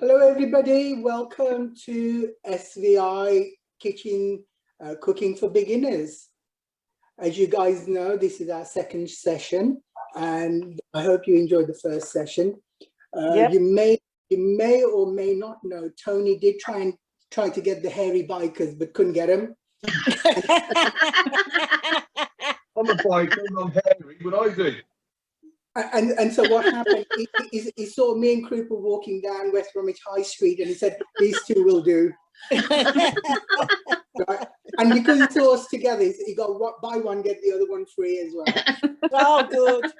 Hello, everybody. Welcome to SVI Kitchen Cooking for Beginners. As you guys know, this is our second session, and I hope you enjoyed the first session. You may or may not know, Tony did try to get the hairy bikers, but couldn't get them. I'm a biker, I'm hairy, but I do. And so what happened, he saw me and Krupa walking down West Bromwich High Street, and he said, these two will do. Right? And because he saw us together, he got buy one, get the other one free as well. Oh, good.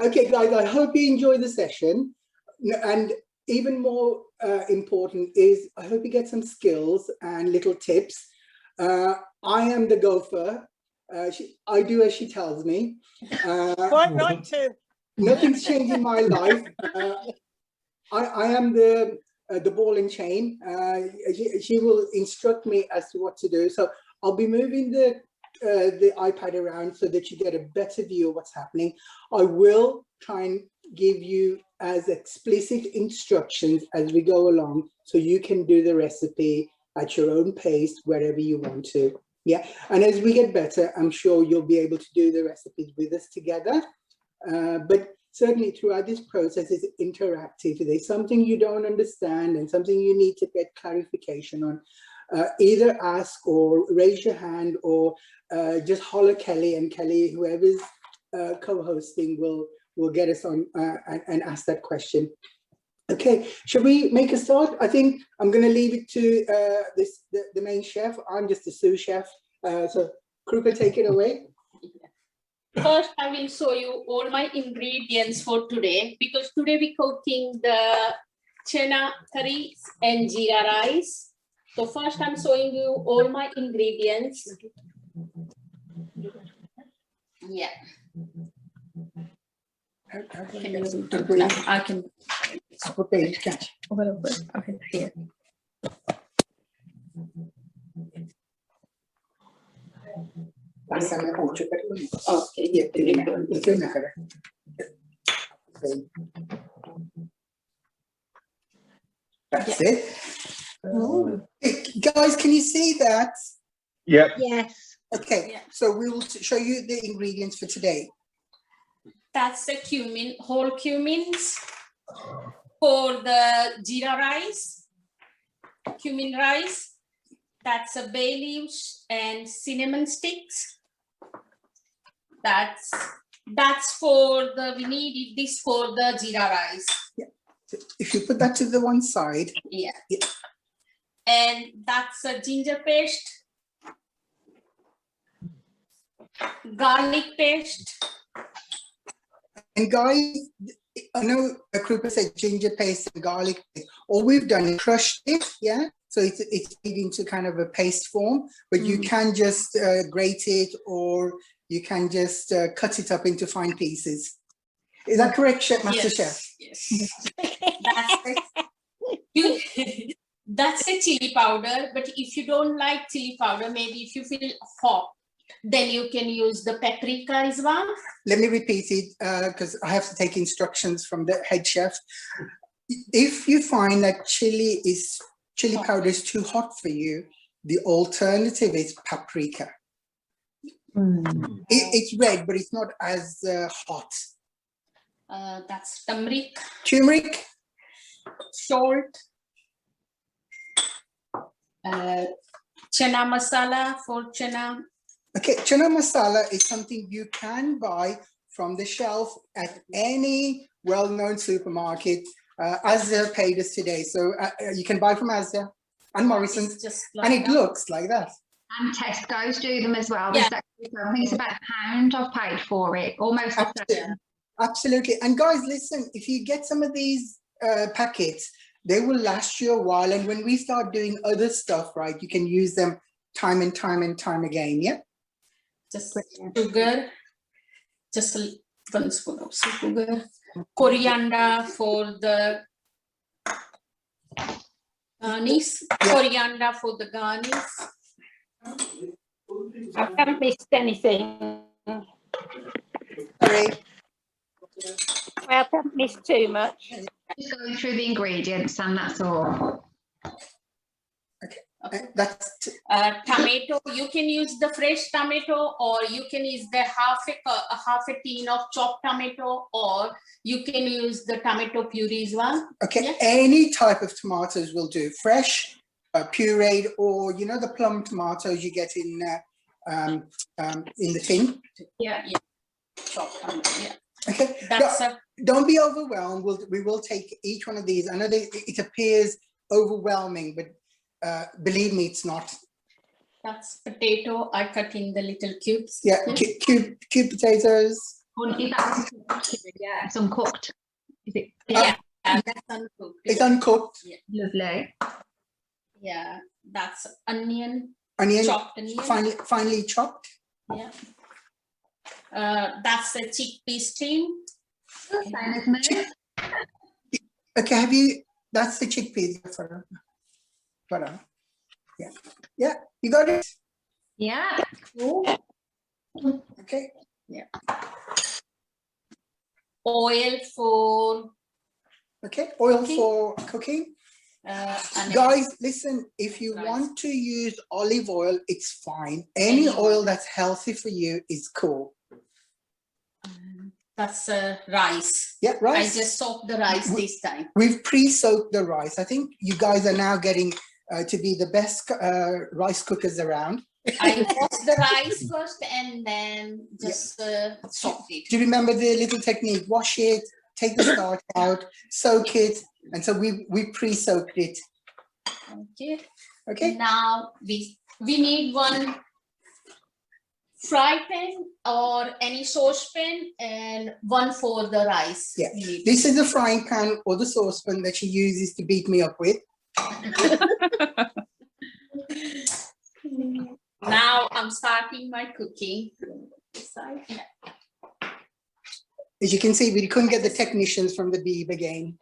Okay, guys, I hope you enjoy the session. And even more important is I hope you get some skills and little tips. I am the gopher. I do as she tells me. Quite right too. Nothing's changed in my life. I am the ball and chain. She will instruct me as to what to do. So I'll be moving the iPad around so that you get a better view of what's happening. I will try and give you as explicit instructions as we go along, so you can do the recipe at your own pace wherever you want to. Yeah, and as we get better, I'm sure you'll be able to do the recipes with us together. But certainly throughout this process is interactive. If there's something you don't understand and something you need to get clarification on, either ask or raise your hand, or just holler Kelly, and Kelly, whoever's co-hosting, will get us on and ask that question. Okay, shall we make a start? I think I'm going to leave it to the main chef. I'm just a sous chef. So Krupa, take it away. First, I will show you all my ingredients for today, because today we're cooking the chana curry and jeera rice. So first, I'm showing you all my ingredients. Yeah. Can you do it? I can. Okay, Okay, here. Okay, that's it. Hey, guys, can you see that? Yep. Yes. Okay, Yeah. so we will show you the ingredients for today. That's the cumin, whole cumins for the jeera rice, cumin rice. That's a bay leaves and cinnamon sticks. That's for the, we need this for the jeera rice. Yeah. So if you put that to the one side. Yeah. Yeah. And that's a ginger paste, garlic paste. And guys, I know Krupa said ginger paste and garlic paste. All we've done is crushed it, yeah? So it's made into kind of a paste form, but you can just grate it, or you can just cut it up into fine pieces. Is that correct, Chef, Master Chef? Yes. That's a chili powder, but if you don't like chili powder, maybe if you feel hot, then you can use the paprika as well. Let me repeat it because I have to take instructions from the head chef. If you find that chili powder is too hot for you, the alternative is paprika. It's red, but it's not as hot. That's turmeric. Turmeric. Salt. Chana masala for chana. Okay, chana masala is something you can buy from the shelf at any well-known supermarket. Asda paid us today, so you can buy from Asda and Morrison's, just like and it looks like that. And Tesco's do them as well. Yeah. I think it's about £1 I've paid for it, almost. Absolutely. And guys, listen, if you get some of these packets, they will last you a while. And when we start doing other stuff, right, you can use them time and time and time again, yeah? Just sugar, just 1 spoon of sugar, coriander for the garnish, coriander for the garnish. I haven't missed anything. Sorry. Well, don't miss too much. Just going through the ingredients and that's all. That's Tomato, you can use the fresh tomato, or you can use the half a tin of chopped tomato, or you can use the tomato purees one. okay. Yeah. Any type of tomatoes will do. Fresh, pureed, or you know the plum tomatoes you get in the tin. Yeah. Chopped tomato, yeah. Okay. That's Don't be overwhelmed. We will take each one of these. I know it appears overwhelming, but believe me, it's not. that's potato. I cut in the little cubes. Yeah, cube potatoes. Is that yeah, it's uncooked. Is it? Yeah, that's uncooked. It's uncooked. Lovely. Yeah, that's onion, Onion, chopped onion. finely chopped. Yeah. That's a chickpea steam. Same as me. Okay, that's the chickpeas. Yeah, you got it. Yeah. Okay. Yeah. Oil for Oil cooking. for cooking. and Guys, listen, if you Rice. want to use olive oil, it's fine. Any oil that's healthy for you is cool. that's rice. Yeah, I rice. just soaked the rice this time. We've pre-soaked the rice. I think you guys are now getting to be the best rice cookers around. I wash the rice first and then just soak it. Do you remember the little technique? Wash it, take the starch out, soak it, and so we pre-soaked it. Okay. Okay. Now we need one fry pan or any saucepan and one for the rice. Yeah. We need. This is the frying pan or the saucepan that she uses to beat me up with. Now I'm starting my cooking. As you can see, we couldn't get the technicians from the Beeb again.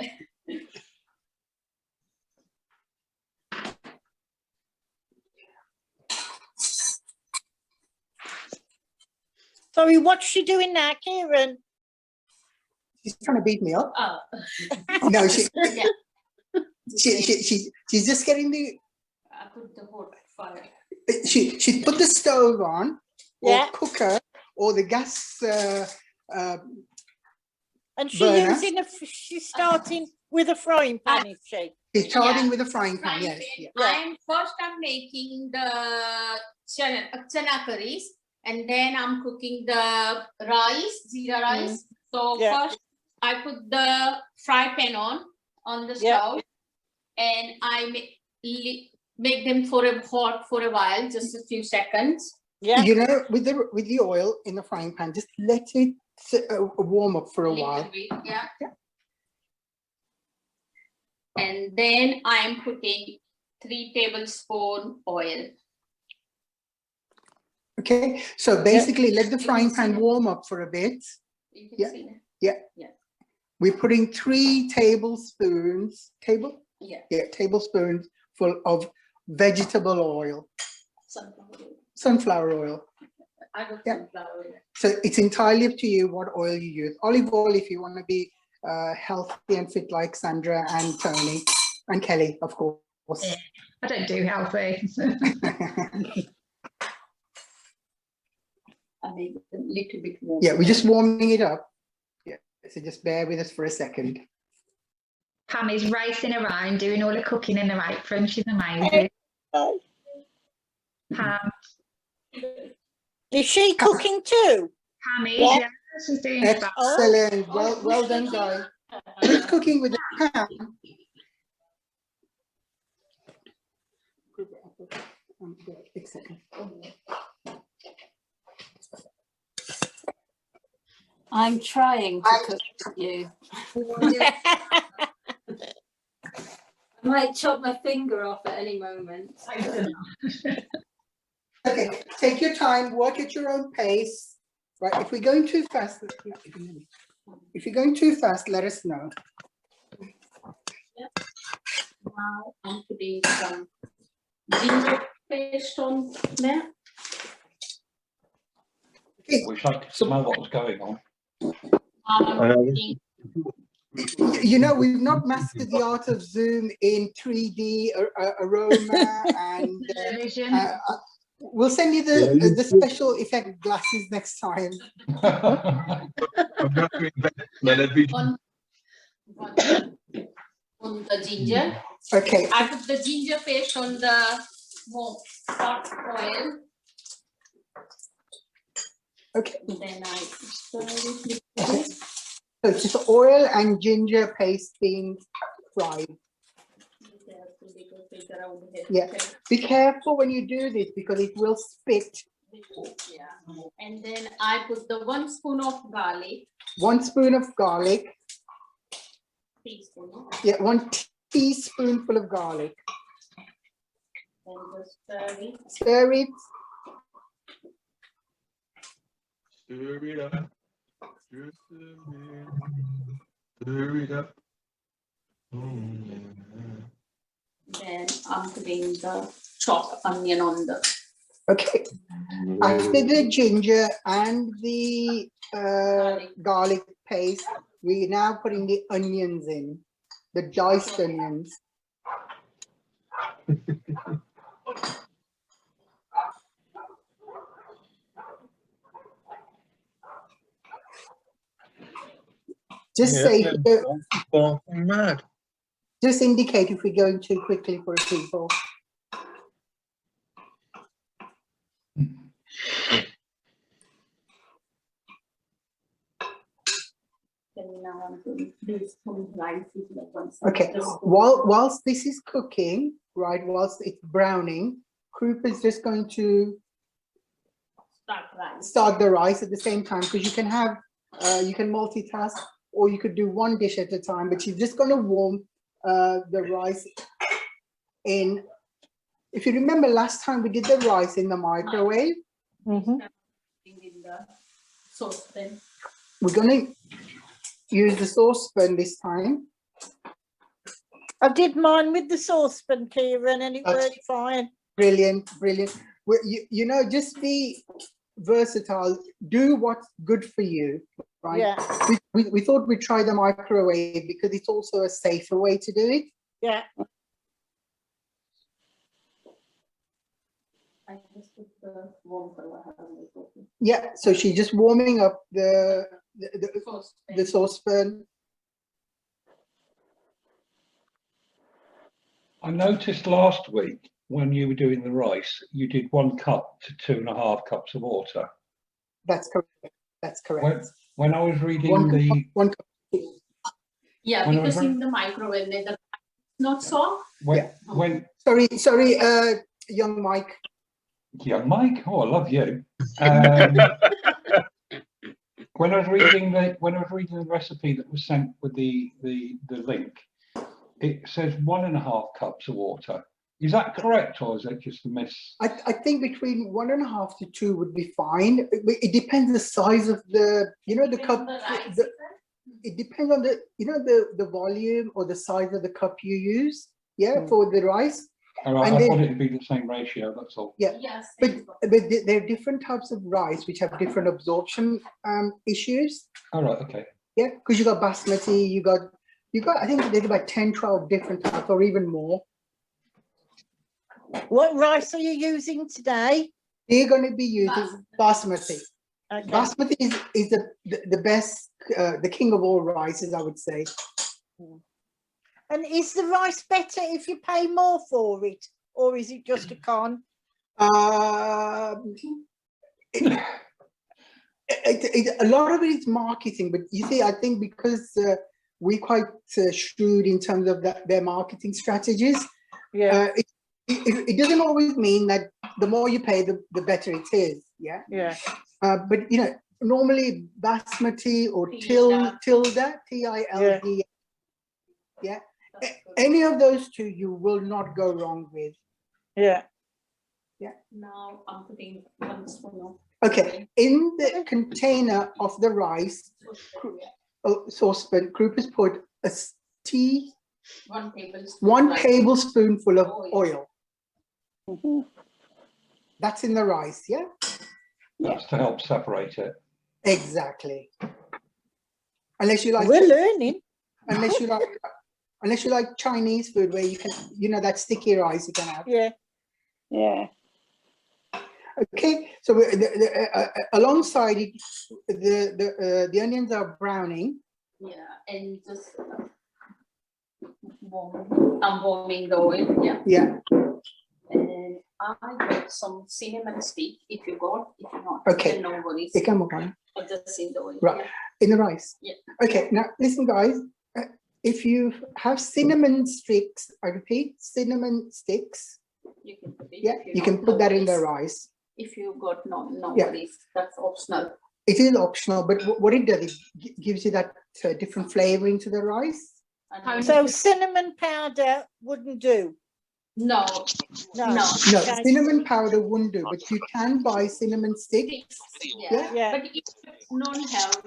Sorry, what's she doing now, Kiran? She's trying to beat me up. Oh. No, she's Yeah, she's just getting the. I put the hot fire. She put the stove on, or Yeah. cooker, or the gas. And Burner. she's starting with a frying pan, is she? She's starting Yeah. with a frying pan. Frying Yes. pan. Yeah. I'm making the chana curries, and then I'm cooking the rice, Jeera rice. So Yeah. first I put the fry pan on the Yeah. stove, and I make them hot for a while, just a few seconds. Yeah. You know, with the oil in the frying pan, just let it warm up for a Little while. bit, yeah. And then I am putting 3 tablespoons oil. Okay, so basically let the frying pan warm up for a bit. You can Yeah. see that. We're putting 3 tablespoons, Yeah. tablespoons full of vegetable oil, Sunflower oil. sunflower oil. I got Yeah. sunflower oil. So it's entirely up to you what oil you use. Olive oil if you want to be healthy and fit like Sandra and Tony and Kelly, of course. Yeah. I don't do healthy. I made it a little bit warm. Yeah, we're just warming it up. Yeah, so just bear with us for a second. Pam is racing around doing all the cooking in the apron. She's amazing. Pam, Is she cooking too? Pam is, Yeah. yeah, she's doing it. Excellent. Well done, guys. Who's cooking with the pan? I'm trying to cook for you. I might chop my finger off at any moment. Okay, take your time, work at your own pace. Right, if we're going too fast, let us know. Now I'm putting some ginger paste on there. Wish I could smell what was going on. putting You know, we've not mastered the art of Zoom in 3D aroma, and Television. we'll send you the special effect glasses next time. I'm going to invent television. on the ginger. Okay. I put the ginger paste on the warm hot oil. Okay. Then I stir it. Okay. So it's just oil and ginger paste being fried. Yeah. Be careful when you do this because it will spit. Yeah. And then I put the 1 spoon of garlic. 1 spoon of garlic. Teaspoon. Yeah, 1 teaspoonful of garlic. And just stir it. Stir it. Stir it up. Stir it up. Then I'm putting the chopped onion on the. Okay. After the ginger and the garlic paste, we're now putting the onions in, the diced onions. Just say, Mad. just indicate if we're going too quickly for people. Now I'm going to do some rice. Okay, whilst this is cooking, right, whilst it's browning, Krupa is just going to start the rice at the same time, because you can have, you can multitask, or you could do one dish at a time, but she's just going to warm the rice in. If you remember last time we did the rice in the microwave, Mhm. In the saucepan. we're going to use the saucepan this time. I did mine with the saucepan, Kiran, and it That's- worked fine. Brilliant, brilliant. Well, you know, just be versatile. Do what's good for you, right? Yeah, We thought we'd try the microwave because it's also a safer way to do it. yeah. I just put the warm color. Yeah, so she's just warming up the saucepan. I noticed last week when you were doing the rice, you did 1 cup to 2.5 cups of water. That's correct. That's correct. When I was reading One cup. Yeah, When I because was in the microwave, the not soft. when Sorry, young Mike. yeah, Mike. Oh, I love you. When I was reading the recipe that was sent with the link, it says 1.5 cups of water. Is that correct, or is that just a miss? I think between 1.5 to 2 would be fine. It depends the size of the, you know, the cup. It depends on the, you know, the volume or the size of the cup you use. Yeah, for the rice. All right, And I then- thought it'd be the same ratio. That's all. Yeah, Yes. but there are different types of rice which have different absorption issues. All right, okay. Yeah, because you got basmati, you got. I think there's about 10, 12 different types, or even more. What rice are you using today? They're going to be using basmati. Okay. Basmati is the best, the king of all rices, I would say. And is the rice better if you pay more for it, or is it just a con? A lot of it is marketing, but you see, I think because we're quite shrewd in terms of their marketing strategies, Yeah, it doesn't always mean that the more you pay, the better it is. Yeah. yeah. But you know, normally basmati or Tilda. tilda, TILD, yeah. Any of those two you will not go wrong with. Yeah. Now I'm putting 1 spoon of. Okay, in the container of the rice saucepan, Krupa's put a 1 tablespoon. 1 tablespoonful of oil. Mhm. That's in the rice, yeah? That's to help separate it. Exactly. Unless you like, We're learning. unless you like Chinese food where you can, you know, that sticky rice you can have. Yeah. Yeah. Okay, so alongside it, the onions are browning. Yeah, and just I'm warming the oil. Yeah. Yeah. And I got some cinnamon stick. If you got, if not, Okay. then no worries. It can work. Or just in the oil. Right. Yeah. In the rice. Yeah. Okay, now listen, guys. If you have cinnamon sticks, I repeat, cinnamon sticks. You can put it. Yeah, if you can not, put no that in the worries. rice. If you got no Yeah. worries, that's optional. It is optional, but what it does, it gives you that different flavoring to the rice. And So cinnamon powder wouldn't do. no, No. no. No, Okay. cinnamon powder wouldn't do, but you can buy cinnamon sticks. Yeah. Yeah. But if you don't have,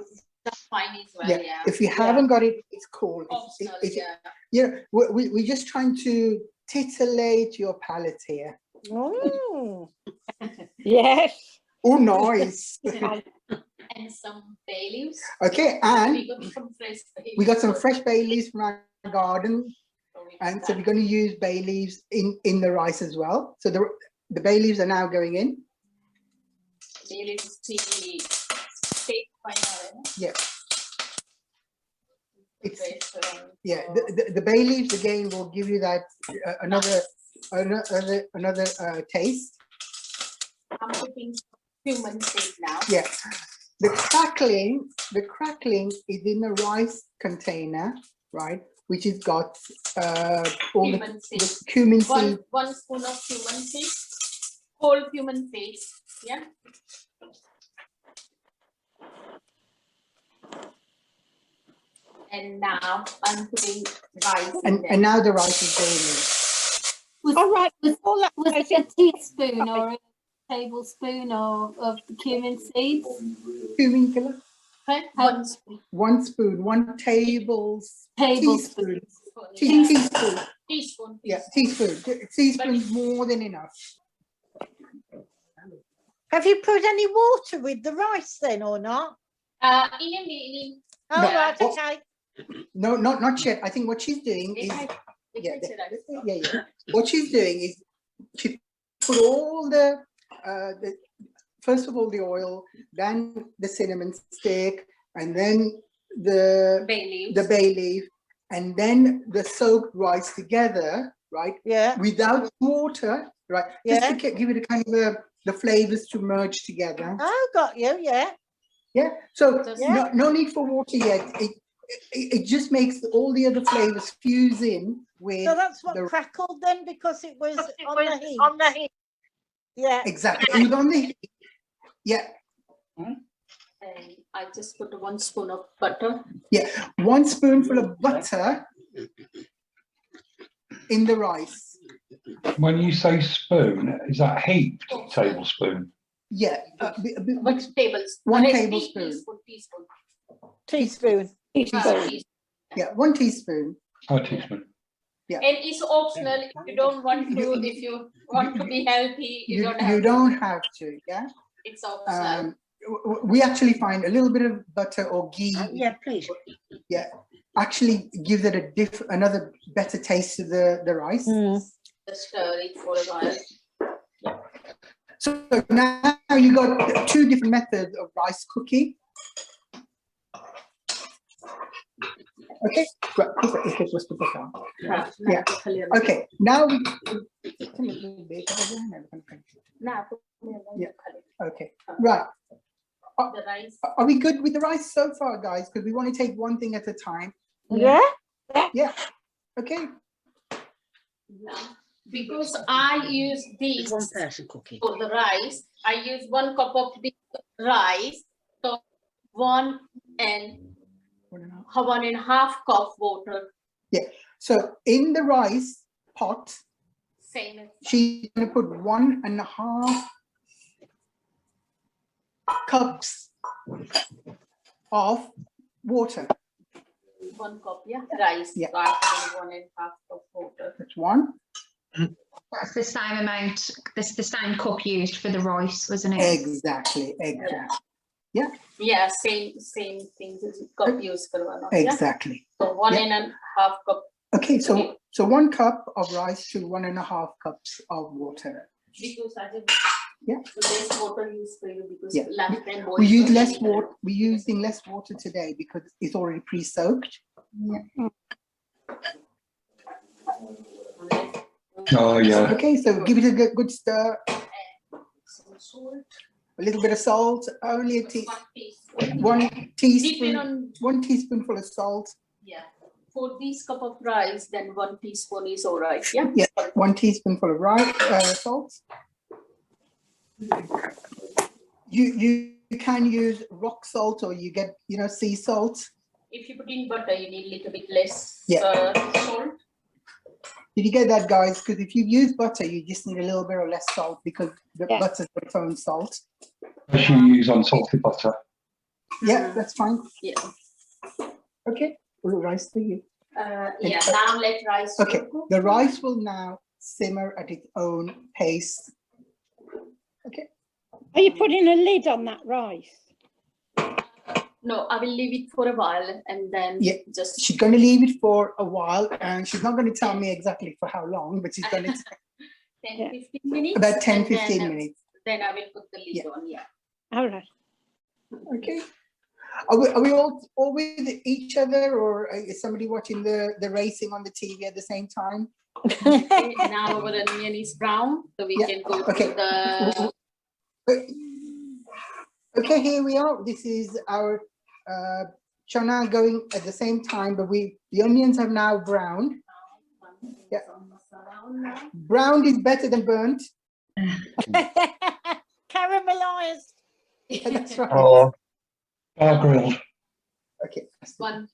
that's fine as well. Yeah. Yeah. If you haven't got it, it's cool. Optional. Yeah. Yeah, we're just trying to titillate your palate here. Mm. Yes. Oh, nice. And some bay leaves. Okay, and We got some fresh bay we got some leaves. fresh bay leaves from our garden, So it's and so done. we're going to use bay leaves in the rice as well. So the bay leaves are now going in. Bay leaves take final. Yeah. It's Fresh, yeah. The bay leaves again will give you that another taste. I'm putting cumin seed now. Yeah. The crackling is in a rice container, right? Which has got all Cumin seed. the cumin seed. One spoon of cumin seed. Whole cumin seed. Yeah. And now I'm putting rice in there. And now the rice is going in. All right. All that Was it a teaspoon or a tablespoon of the cumin seeds? Cumin killer. Okay, one spoon. 1 spoon, 1 Tablespoon. teaspoon. Teaspoon. Yeah, teaspoon. Teaspoon's more than enough. Have you put any water with the rice then or not? In Oh, No. right, okay. No, not yet. I think what she's doing is yeah. What she's doing is she put all the first of all the oil, then the cinnamon stick, and then the bay leaf, and then the soaked rice together, right? Yeah. Without water, right? Just to give it a kind of the flavors to merge together. Oh, got you, yeah. Yeah. So Yeah. no need for water yet. It just makes all the other flavors fuse in with. So that's what the crackled then because it was on the heat. Yeah. exactly. It was on the heat. Yeah. And I just put 1 spoon of butter. Yeah. 1 spoonful of butter in the rice. When you say spoon, is that heaped tablespoon? Yeah. 1 tablespoon. 1 tablespoon. Teaspoon. Yeah, 1 teaspoon. Oh, teaspoon. Yeah. And it's optional if you don't want to. If you want to be healthy, you don't have. You don't have to. Yeah. It's optional. We actually find a little bit of butter or ghee. Yeah, please. Yeah. Actually gives it another better taste to the rice. Just stir it for a while. So now you got 2 different methods of rice cooking. Okay. Right. Yeah. Okay. Now we. Yeah. Okay. Right. The rice. Are we good with the rice so far, guys? Because we want to take one thing at a time. Yeah. Yeah. Okay. Because I use this One person cooking. for the rice, I use 1 cup of this rice. So 1 and 1.5 cup water. Yeah. So in the rice pot, Same as she's going to put 1.5 cups of water. 1 cup, yeah, rice. Yeah. So I put 1.5 cup water. That's 1. That's the same amount, that's the same cup used for the rice, wasn't it? Exactly. Yeah, same things as cup use karwana. Yeah. Exactly. So 1.5 cup. Okay, so 1 cup of rice to 1.5 cups of water. Because I did Yeah. less water use because Yeah. last time We use less water. We're using less water today because it's already pre-soaked. Oh, yeah. Okay, so give it a good stir. Some salt. A little bit of salt, only a 1 teaspoon. 1 teaspoonful of salt. Yeah. For this cup of rice, then 1 teaspoon is all right. Yeah. Yeah, 1 teaspoonful of rice salt. You can use rock salt, or you get sea salt. If you put in butter, you need a little bit less salt. Did you get that, guys? Because if you use butter, you just need a little bit of less salt because the butter's got its own salt. As you use unsalted butter. Yeah, that's fine. Yeah. Okay, we'll rice for you. Yeah. Now let rice. Okay, cook. the rice will now simmer at its own pace. Okay. Are you putting a lid on that rice? No, I will leave it for a while and then just. She's going to leave it for a while, and she's not going to tell me exactly for how long, but she's going to 10-15 minutes. about 10-15 and then, minutes. Then I will put the lid on. Yeah. All right. Okay. Are we all with each other, or is somebody watching the racing on the TV at the same time? Okay, now our onion is brown, so we can go Okay. to the. Okay, here we are. This is our chana going at the same time, but the onions have now browned. Yeah. Browned is better than burnt. Caramelized. Yeah, that's right. Oh, Grilled. Okay. One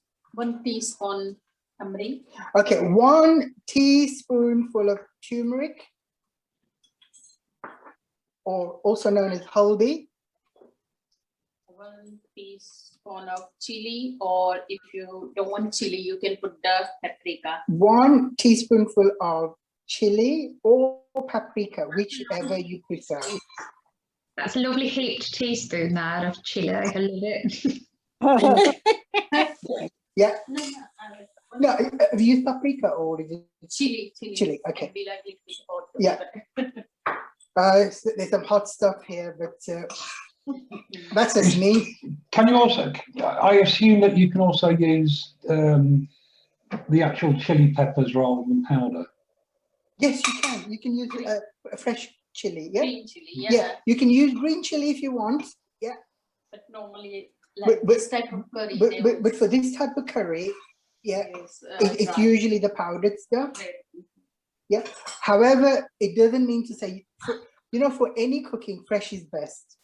teaspoon tamarind. Okay, 1 teaspoonful of turmeric, or also known as haldi. 1 teaspoon of chili, or if you don't want chili, you can put the paprika. 1 teaspoonful of chili or paprika, whichever you prefer. That's a lovely heaped teaspoon there of chili. I love it. Yeah. No, No, have you used paprika or is it chili. chili? Okay. Can be like little bit hot. Yeah. There's some hot stuff here, but that's just me. Can you also, I assume that you can also use the actual chili peppers rather than powder? Yes, you can. You can use a fresh chili. Yeah. Green chili, Yeah. You can use green chili if you want. Yeah. But normally, like this type of curry. But for this type of curry, yeah, it's dry. usually the powdered stuff. Red. Yeah. However, it doesn't mean to say, for any cooking, fresh is best.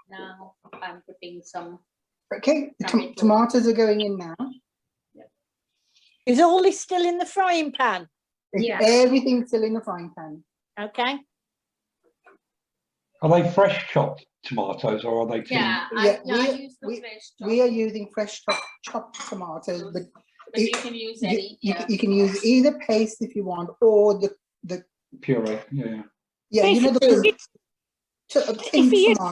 Now I'm putting some. Okay. The Tomato. tomatoes are going in now. Is all this still in the frying pan? Yeah. Everything's still in the frying pan. Okay. Are they fresh chopped tomatoes or are they tinned? Yeah, Yeah, I use the fresh. We are using fresh chopped tomatoes, but But you can use any. you can use either paste if you want, or the Puree, yeah. yeah, you know the tin tomato.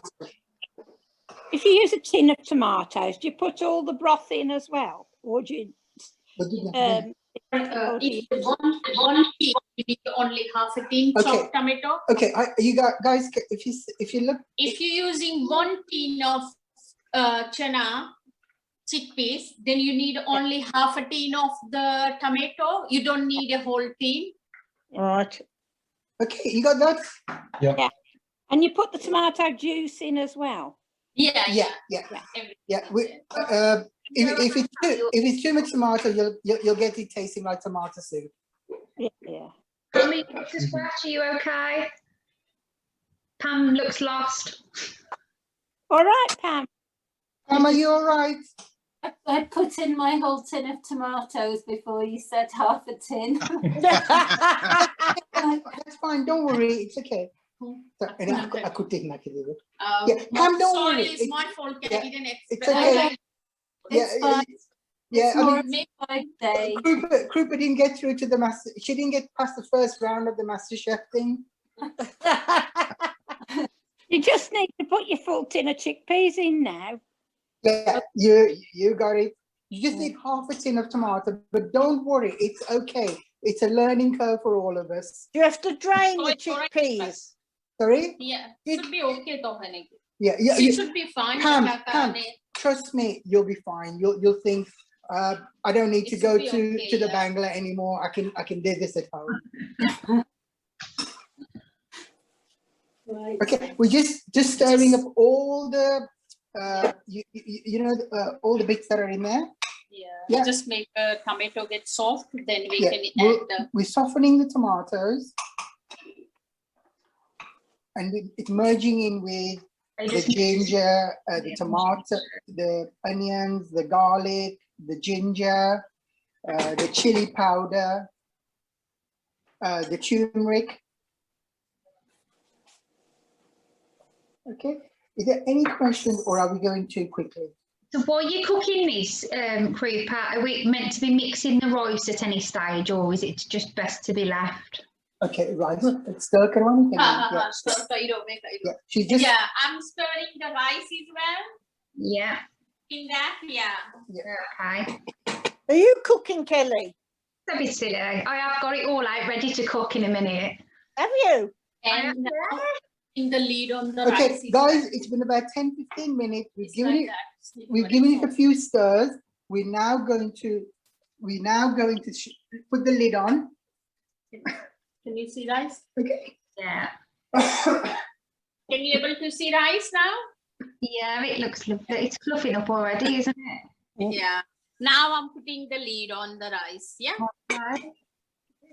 If you use a tin of tomatoes, do you put all the broth in as well, or do you? What did you If you want one tin, you need only half a tin chopped tomato. Okay, you guys, if you look, If you're using 1 tin of chana chickpeas, then you need only half a tin of the tomato. You don't need a whole tin. Right. okay, you got that? Yeah. And you put the tomato juice in as well. Yeah. If it's too much tomato, you'll get it tasting like tomato soup. Yeah. Mummy, Mr. Scratch, are you okay? Pam looks lost. All right, Pam. Are you all right? I put in my whole tin of tomatoes before you said half a tin. That's fine. Don't worry. It's okay. I could take my kid. Yeah, Pam, don't sorry, worry. it's my fault. I didn't It's expect. okay. It's fine. Yeah, It's more of my day. Krupa didn't get through to the master. She didn't get past the first round of the MasterChef thing. You just need to put your full tin of chickpeas in now. Yeah, you got it. You just need half a tin of tomato, but don't worry, it's okay. It's a learning curve for all of us. Do you have to drain Oh, the it's all right. chickpeas? Sorry? Yeah, should be okay though, honey. Yeah, It should be fine. Pam, trust me, you'll be fine. You'll think, I don't need to It go should to be okay, the yeah. Bangla anymore. I can do this at home. Right. Okay, we're just stirring up all the all the bits that are in there. Yeah. Yeah. Just make a tomato get soft, then we Yeah, can add the. we're softening the tomatoes, and it's merging in with the ginger, the tomato, the onions, the garlic, the ginger, the chili powder, the turmeric. Okay, is there any questions, or are we going too quickly? So while you're cooking this, Krupa, are we meant to be mixing the rice at any stage, or is it just best to be left? Okay, right. Stir Karwani. Yeah, yeah. She's just Yeah, I'm stirring the rice as well. Yeah. In that, yeah. Okay. Are you cooking, Kelly? Don't be silly. I have got it all out ready to cook in a minute. Have you? And now in the lid on the okay, rice. guys. It's been about 10-15 minutes. We've given it a few. few stirs. We're now going to put the lid on. Can you see rice? Okay. Yeah. Can you able to see rice now? Yeah, it looks lovely. It's fluffing up already, isn't it? Yeah. Now I'm putting the lid on the rice. Yeah. Okay.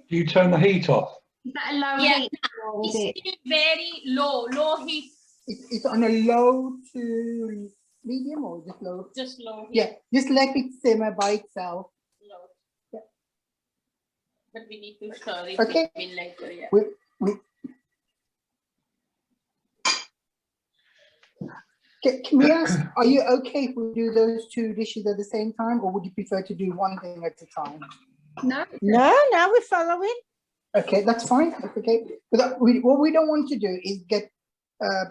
Do you turn the heat off? Is that a low Yeah. heat? Or is it? It's still very low heat, It's on a low to medium or just low? just low heat. Yeah, just let it simmer by itself. Low. Yeah. But we need to stir it Okay. between later. Yeah. Can we ask, are you okay if we do those two dishes at the same time, or would you prefer to do one thing at a time? No. No, now we're following. Okay, that's fine. That's okay. But what we don't want to do is get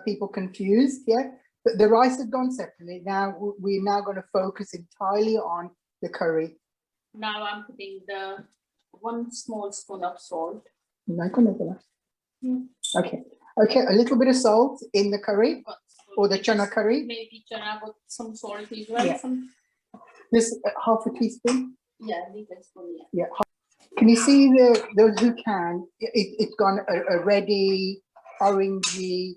people confused. Yeah, the rice has gone separately. Now we're now going to focus entirely on the curry. Now I'm putting the 1 small spoon of salt. Okay, okay, a little bit of salt in the curry or the chana curry. Maybe chana with some salt as well. Yeah. Some, Just half a teaspoon. yeah, little spoon. Yeah. Yeah. Can you see those who can? It's gone a reddy, orangey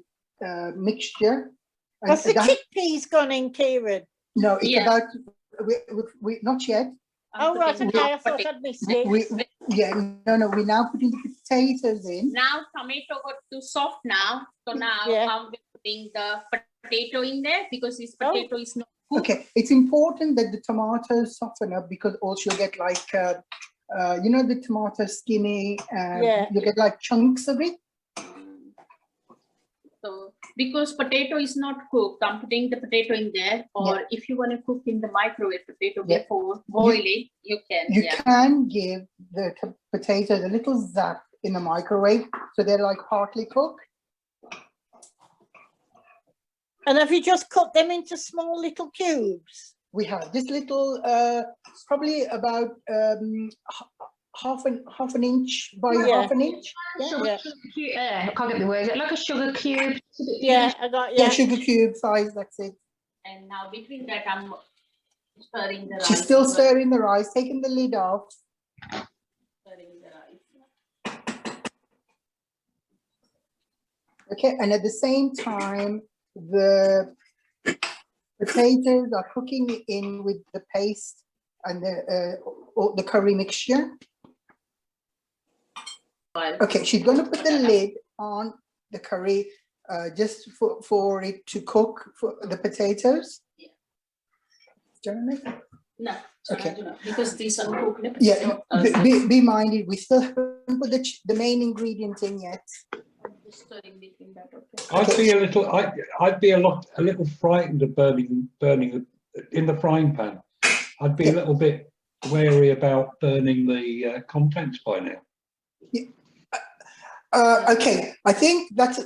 mixture. And Has the that- chickpeas gone in, Kiran? No, it's Yeah. about we not yet. Oh, right, putting okay, I now thought putting- I'd missed it. We're now putting the potatoes in. Now tomato got too soft now. So now Yeah. I'm putting the potato in there because this Oh. potato is not cooked. Okay, it's important that the tomatoes soften up because also you'll get like the tomato skinny and Yeah. you get like chunks of it. So because potato is not cooked, I'm putting the potato in there. Or if you want to cook in the microwave potato Yeah. before boil it, you can. You Yeah. can give the potatoes a little zap in the microwave so they're like partly cooked. And have you just cut them into small little cubes? We have this little, probably about half an inch by Yeah. half an inch. Yeah, I can't get the words. Like a sugar cube. yeah, I got, Yeah, yeah. sugar cube size. That's it. And now between that, I'm stirring the rice. She's still as well. stirring the rice, taking the lid off. Stirring the rice. Okay, and at the same time, the potatoes are cooking in with the paste and the curry mixture. Okay, she's going to put the lid on the curry just for it to cook for the potatoes. Yeah. Do you want to make it? No, Okay. I do not, because these are cooked. Yeah, be minded, we still haven't put the main ingredient in yet. I'm just stirring between that. Okay. I'd be a little frightened of burning in the frying pan. I'd be a little bit wary about burning the contents by now. Okay, I think that's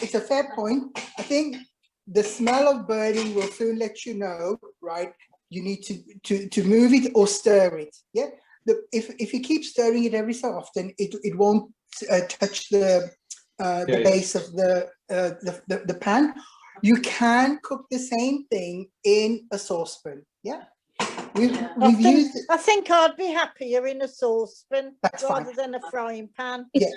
it's a fair point. I think the smell of burning will soon let you know, right? You need to move it or stir it. Yeah. If you keep stirring it every so often, it won't touch the base of the pan. You can cook the same thing in a saucepan. Yeah. We've used it. I think I'd be happier in a saucepan That's rather fine. than a frying pan. Yeah.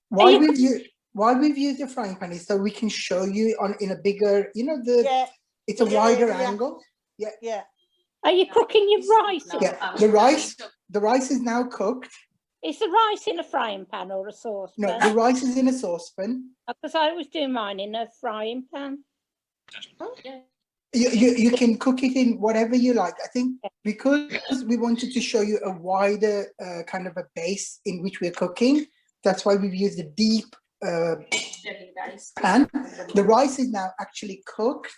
Why we've used the frying pan is so we can show you in a bigger, it's a wider angle. Yeah. Yeah. Are you cooking your rice? Yeah. The rice is now cooked. Is the rice in a frying pan or a saucepan? No, the rice is in a saucepan. Because I always do mine in a frying pan. You can cook it in whatever you like. I think because we wanted to show you a wider kind of a base in which we're cooking, that's why we've used a deep pan. The rice is now actually cooked.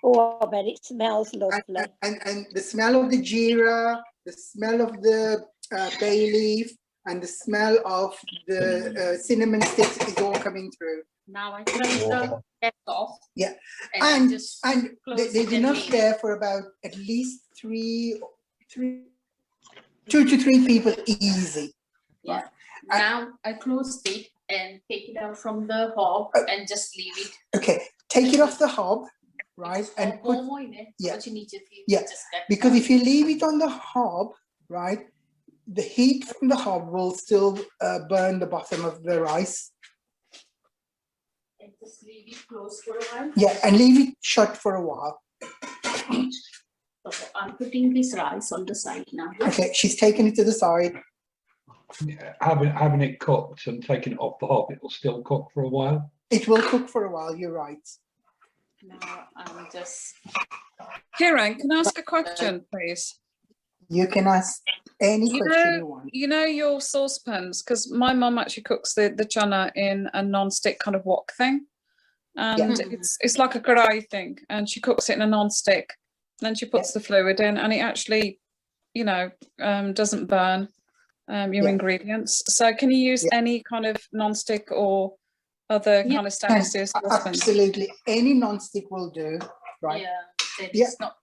Oh, I bet it smells lovely. And the smell of the jeera, the smell of the bay leaf, and the smell of the cinnamon sticks is all coming through. Now I turn the gas off. Yeah, and there's enough there for about at least 2 to 3 people easy. Yeah. Now I close it and take it out from the hob and just leave it. Okay, take it off the hob, right, and put because if you leave it on the hob, right, the heat from the hob will still burn the bottom of the rice. And just leave it closed for a while. Yeah, and leave it shut for a while. So I'm putting this rice on the side now. Okay, she's taking it to the side. Yeah, having it cooked and taking it off the hob, it will still cook for a while. It will cook for a while, you're right. Now I'm just... Kiran, can I ask a question, please? You can ask any question you want. You know your saucepans, because my mum actually cooks the chana in a non-stick kind of wok thing. And it's like a karai thing. And she cooks it in a non-stick. Then she puts the fluid in and it actually, doesn't burn your ingredients. So can you use any kind of non-stick or other kind of stainless steel saucepans? Absolutely. Any non-stick will do, right? Yeah. Not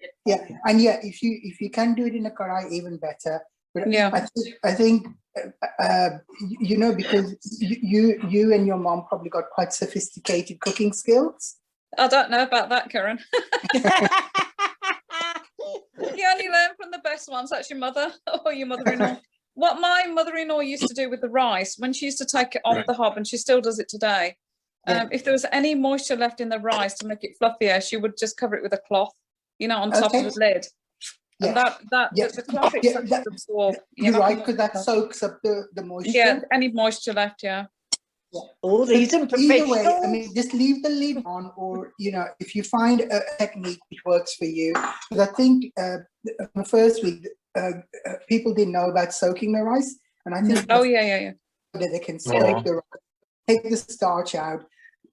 and if you can do it in a karai, even better. But I think because you and your mom probably got quite sophisticated cooking skills. I don't know about that, Kiran. You only learn from the best ones. That's your mother or your mother-in-law. What my mother-in-law used to do with the rice, when she used to take it off the hob, and she still does it today, if there was any moisture left in the rice to make it fluffier, she would just cover it with a cloth, on top of the lid. And the cloth itself absorb. You're right, because that soaks up the moisture. Yeah, any moisture left, Oh, these are either way, I mean, just leave the lid on, or if you find a technique which works for you. Because I think the first week people didn't know about soaking the rice, and I think that they can soak the rice, take the starch out.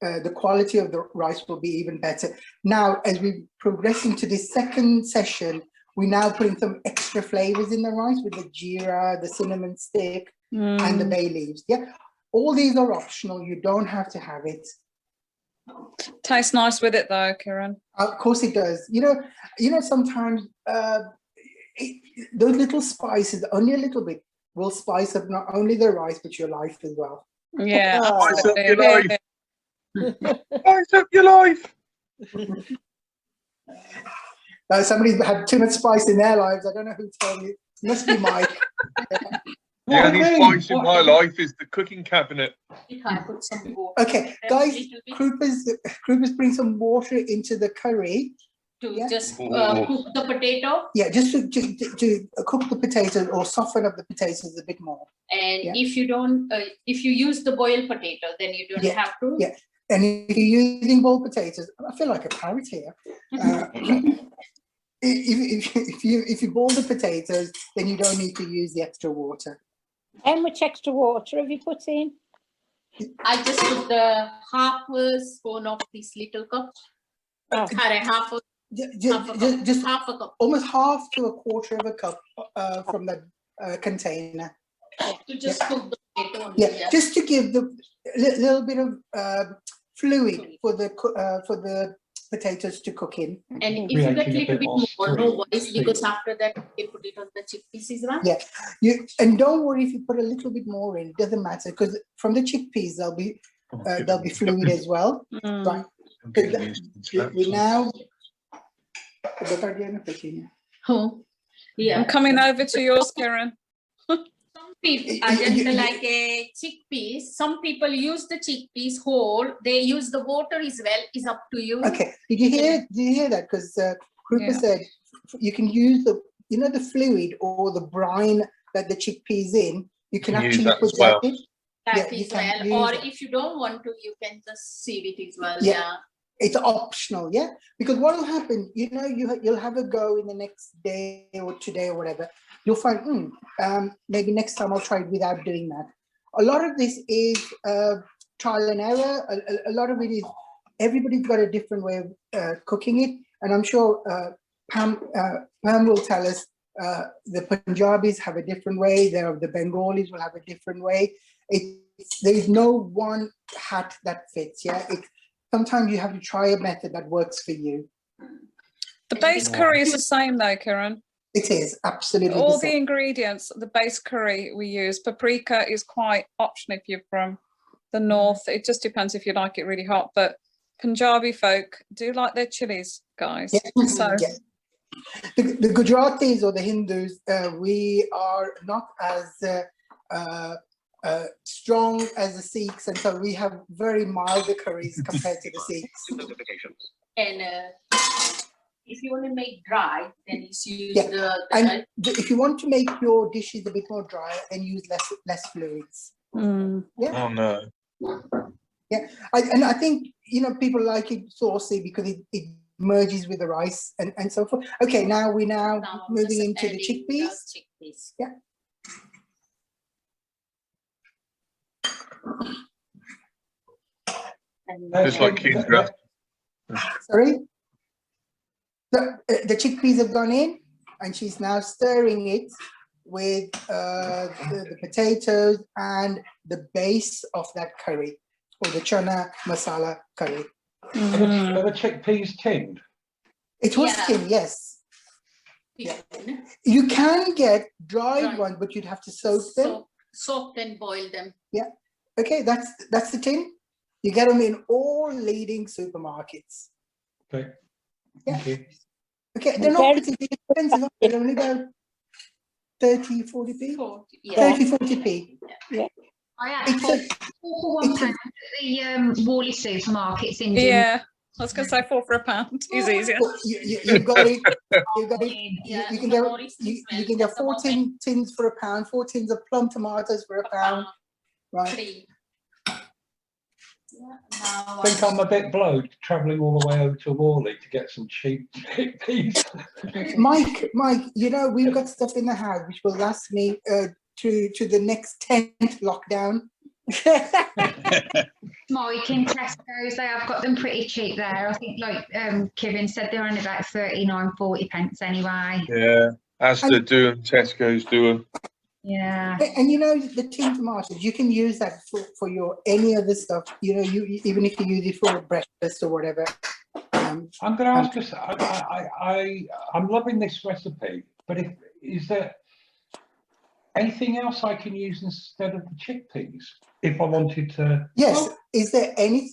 The quality of the rice will be even better. Now, as we progress into this second session, we're now putting some extra flavors in the rice with the jeera, the cinnamon stick, and the bay leaves. Yeah. All these are optional. You don't have to have it. Tastes nice with it though, Kiran. Of course it does. Sometimes those little spices, only a little bit, will spice up not only the rice, but your life as well. Yeah. Spice up your life. Spice up your life. Somebody's had too much spice in their lives. I don't know who told you. It must be Mike. The only spice in my life is the cooking cabinet. I put some water. Okay, guys, Krupa's bring some water into the curry. To just cook the potato. Yeah, just to cook the potatoes or soften up the potatoes a bit more. And if you don't, if you use the boiled potato, then you don't have to. Yeah, and if you're using boiled potatoes, I feel like a parrot here. If you boil the potatoes, then you don't need to use the extra water. How much extra water have you put in? I just put the half a spoon of this little cup. Half a cup. Almost half to a quarter of a cup from the container. To just cook the potato. Just to give the little bit of fluid for the potatoes to cook in. And if you get a Creating a little bit bit more more, no worries, steam. because after that you put it on the chickpeas as well. Yeah, and don't worry if you put a little bit more in, it doesn't matter, because from the chickpeas there'll be fluid as well. Mm. Right. We now. Oh, yeah. I'm coming over to yours, Kiran. Some people like a chickpeas. Some people use the chickpeas whole. They use the water as well. Is up to you. Okay. Did you hear that? Because Krupa said you can use the fluid or the brine that the chickpeas in. You can actually put that in. That as well. Or if you don't want to, you can just sieve it as well. Yeah. It's optional, because what will happen, you'll have a go in the next day or today or whatever. You'll find, maybe next time I'll try it without doing that. A lot of this is trial and error. A lot of it is everybody's got a different way of cooking it, and I'm sure Pam will tell us the Punjabis have a different way. The Bengalis will have a different way. There is no one hat that fits. Sometimes you have to try a method that works for you. The base curry is the same though, Kiran. It is absolutely all the the ingredients. The base curry we use. Paprika is quite optional if you're from the north. It just depends if you like it really hot. But Punjabi folk do like their chilies, guys. So the Gujaratis or the Hindus, we are not as strong as the Sikhs, and so we have very mild curries compared to the Sikhs. And if you want to make dry, then you use and if you want to make your dishes a bit more dry, then use less fluids. Mm. Oh no. I think people like it saucy because it merges with the rice and so forth. Okay, now we're moving into the chickpeas. Just like King's grass. Sorry? The chickpeas have gone in, and she's now stirring it with the potatoes and the base of that curry, or the chana masala curry. Are the chickpeas tinned? It was tinned, yes. You can get dried ones, but you'd have to soak them. Soak and boil them. Yeah. Okay, that's the tin. You get them in all leading supermarkets. Okay. Yeah. Thank you. Okay, they're not particularly expensive. They're only about 30, 40p. 30, 40p. Yeah. I had for £1 at the Wally supermarkets in June. Yeah, I was going to say 4 for £1 is easier. You've got it. You can get 14 tins for £1, 4 tins of plum tomatoes for £1. Right. I think I'm a bit blowed travelling all the way over to Worley to get some cheap chickpeas. Mike, we've got stuff in the house which will last me to the next 10th lockdown. Mike, in Tesco's, they have got them pretty cheap there. I think, like Kevin said, they're only about 39-40 pence anyway. Yeah, Asda do them, Tesco's do them. Yeah. And the tin tomatoes, you can use that for your any other stuff. Even if you use it for breakfast or whatever. I'm going to ask us. I'm loving this recipe, but is there anything else I can use instead of the chickpeas if I wanted to? Yes. Is there any,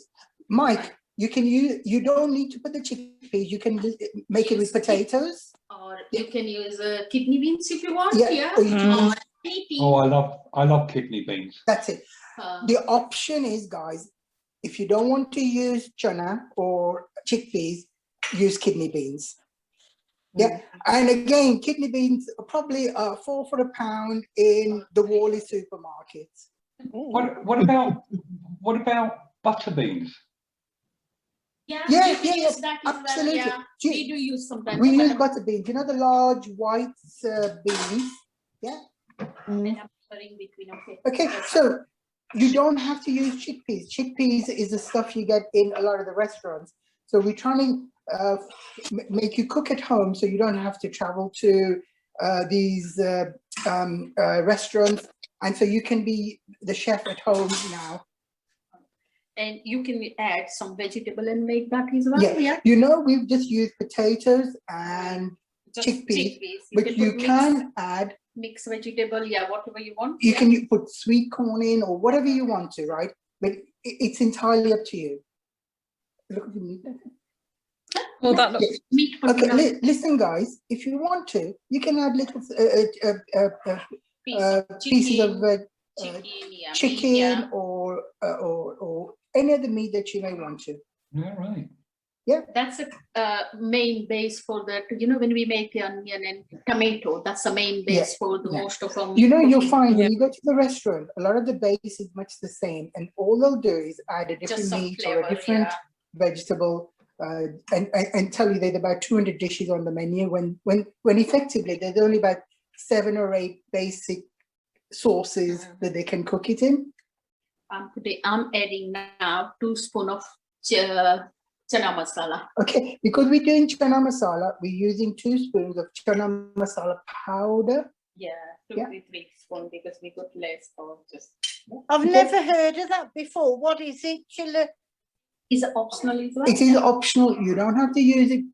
Mike? You can use. You don't need to put the chickpeas. You can make it with potatoes. Or you can use kidney beans if you want. I love kidney beans. That's it. The option is, guys, if you don't want to use chana or chickpeas, use kidney beans. Yeah, and again, kidney beans are probably 4 for £1 in the Worley supermarket. What about butter beans? Yeah, absolutely. Well, we do use sometimes. We use butter beans. The large white beans. Yeah. Okay, so you don't have to use chickpeas. Chickpeas is the stuff you get in a lot of the restaurants. So we're trying to make you cook at home, so you don't have to travel to these restaurants, and so you can be the chef at home now. And you can add some vegetable and make that as well. Yeah. You know, we've just used potatoes and Just chickpeas, You but can you put can add, mix vegetable, whatever you want. you can put sweet corn in or whatever you want to, right? But it's entirely up to you. Look at the meat. Well, that looks. Meat Okay, listen, guys. If you want to, you can add little pieces of chicken or any other meat that you may want to. Yeah, right. Yeah, that's a main base for the, when we make the onion and tomato, that's the main base for the most of them. You know, you'll find when you go to the restaurant, a lot of the base is much the same, and all they'll do is add a different meat or a different vegetable, and tell you there's about 200 dishes on the menu when effectively there's only about 7 or 8 basic sauces that they can cook it in. I'm adding now 2 spoons of chana masala. Okay, because we're doing chana masala, we're using 2 spoons of chana masala powder. 2 to 3 spoons because we got less or just. I've never heard of that before. What is it, Chilla? Is it optional as well? It is optional. You don't have to use it.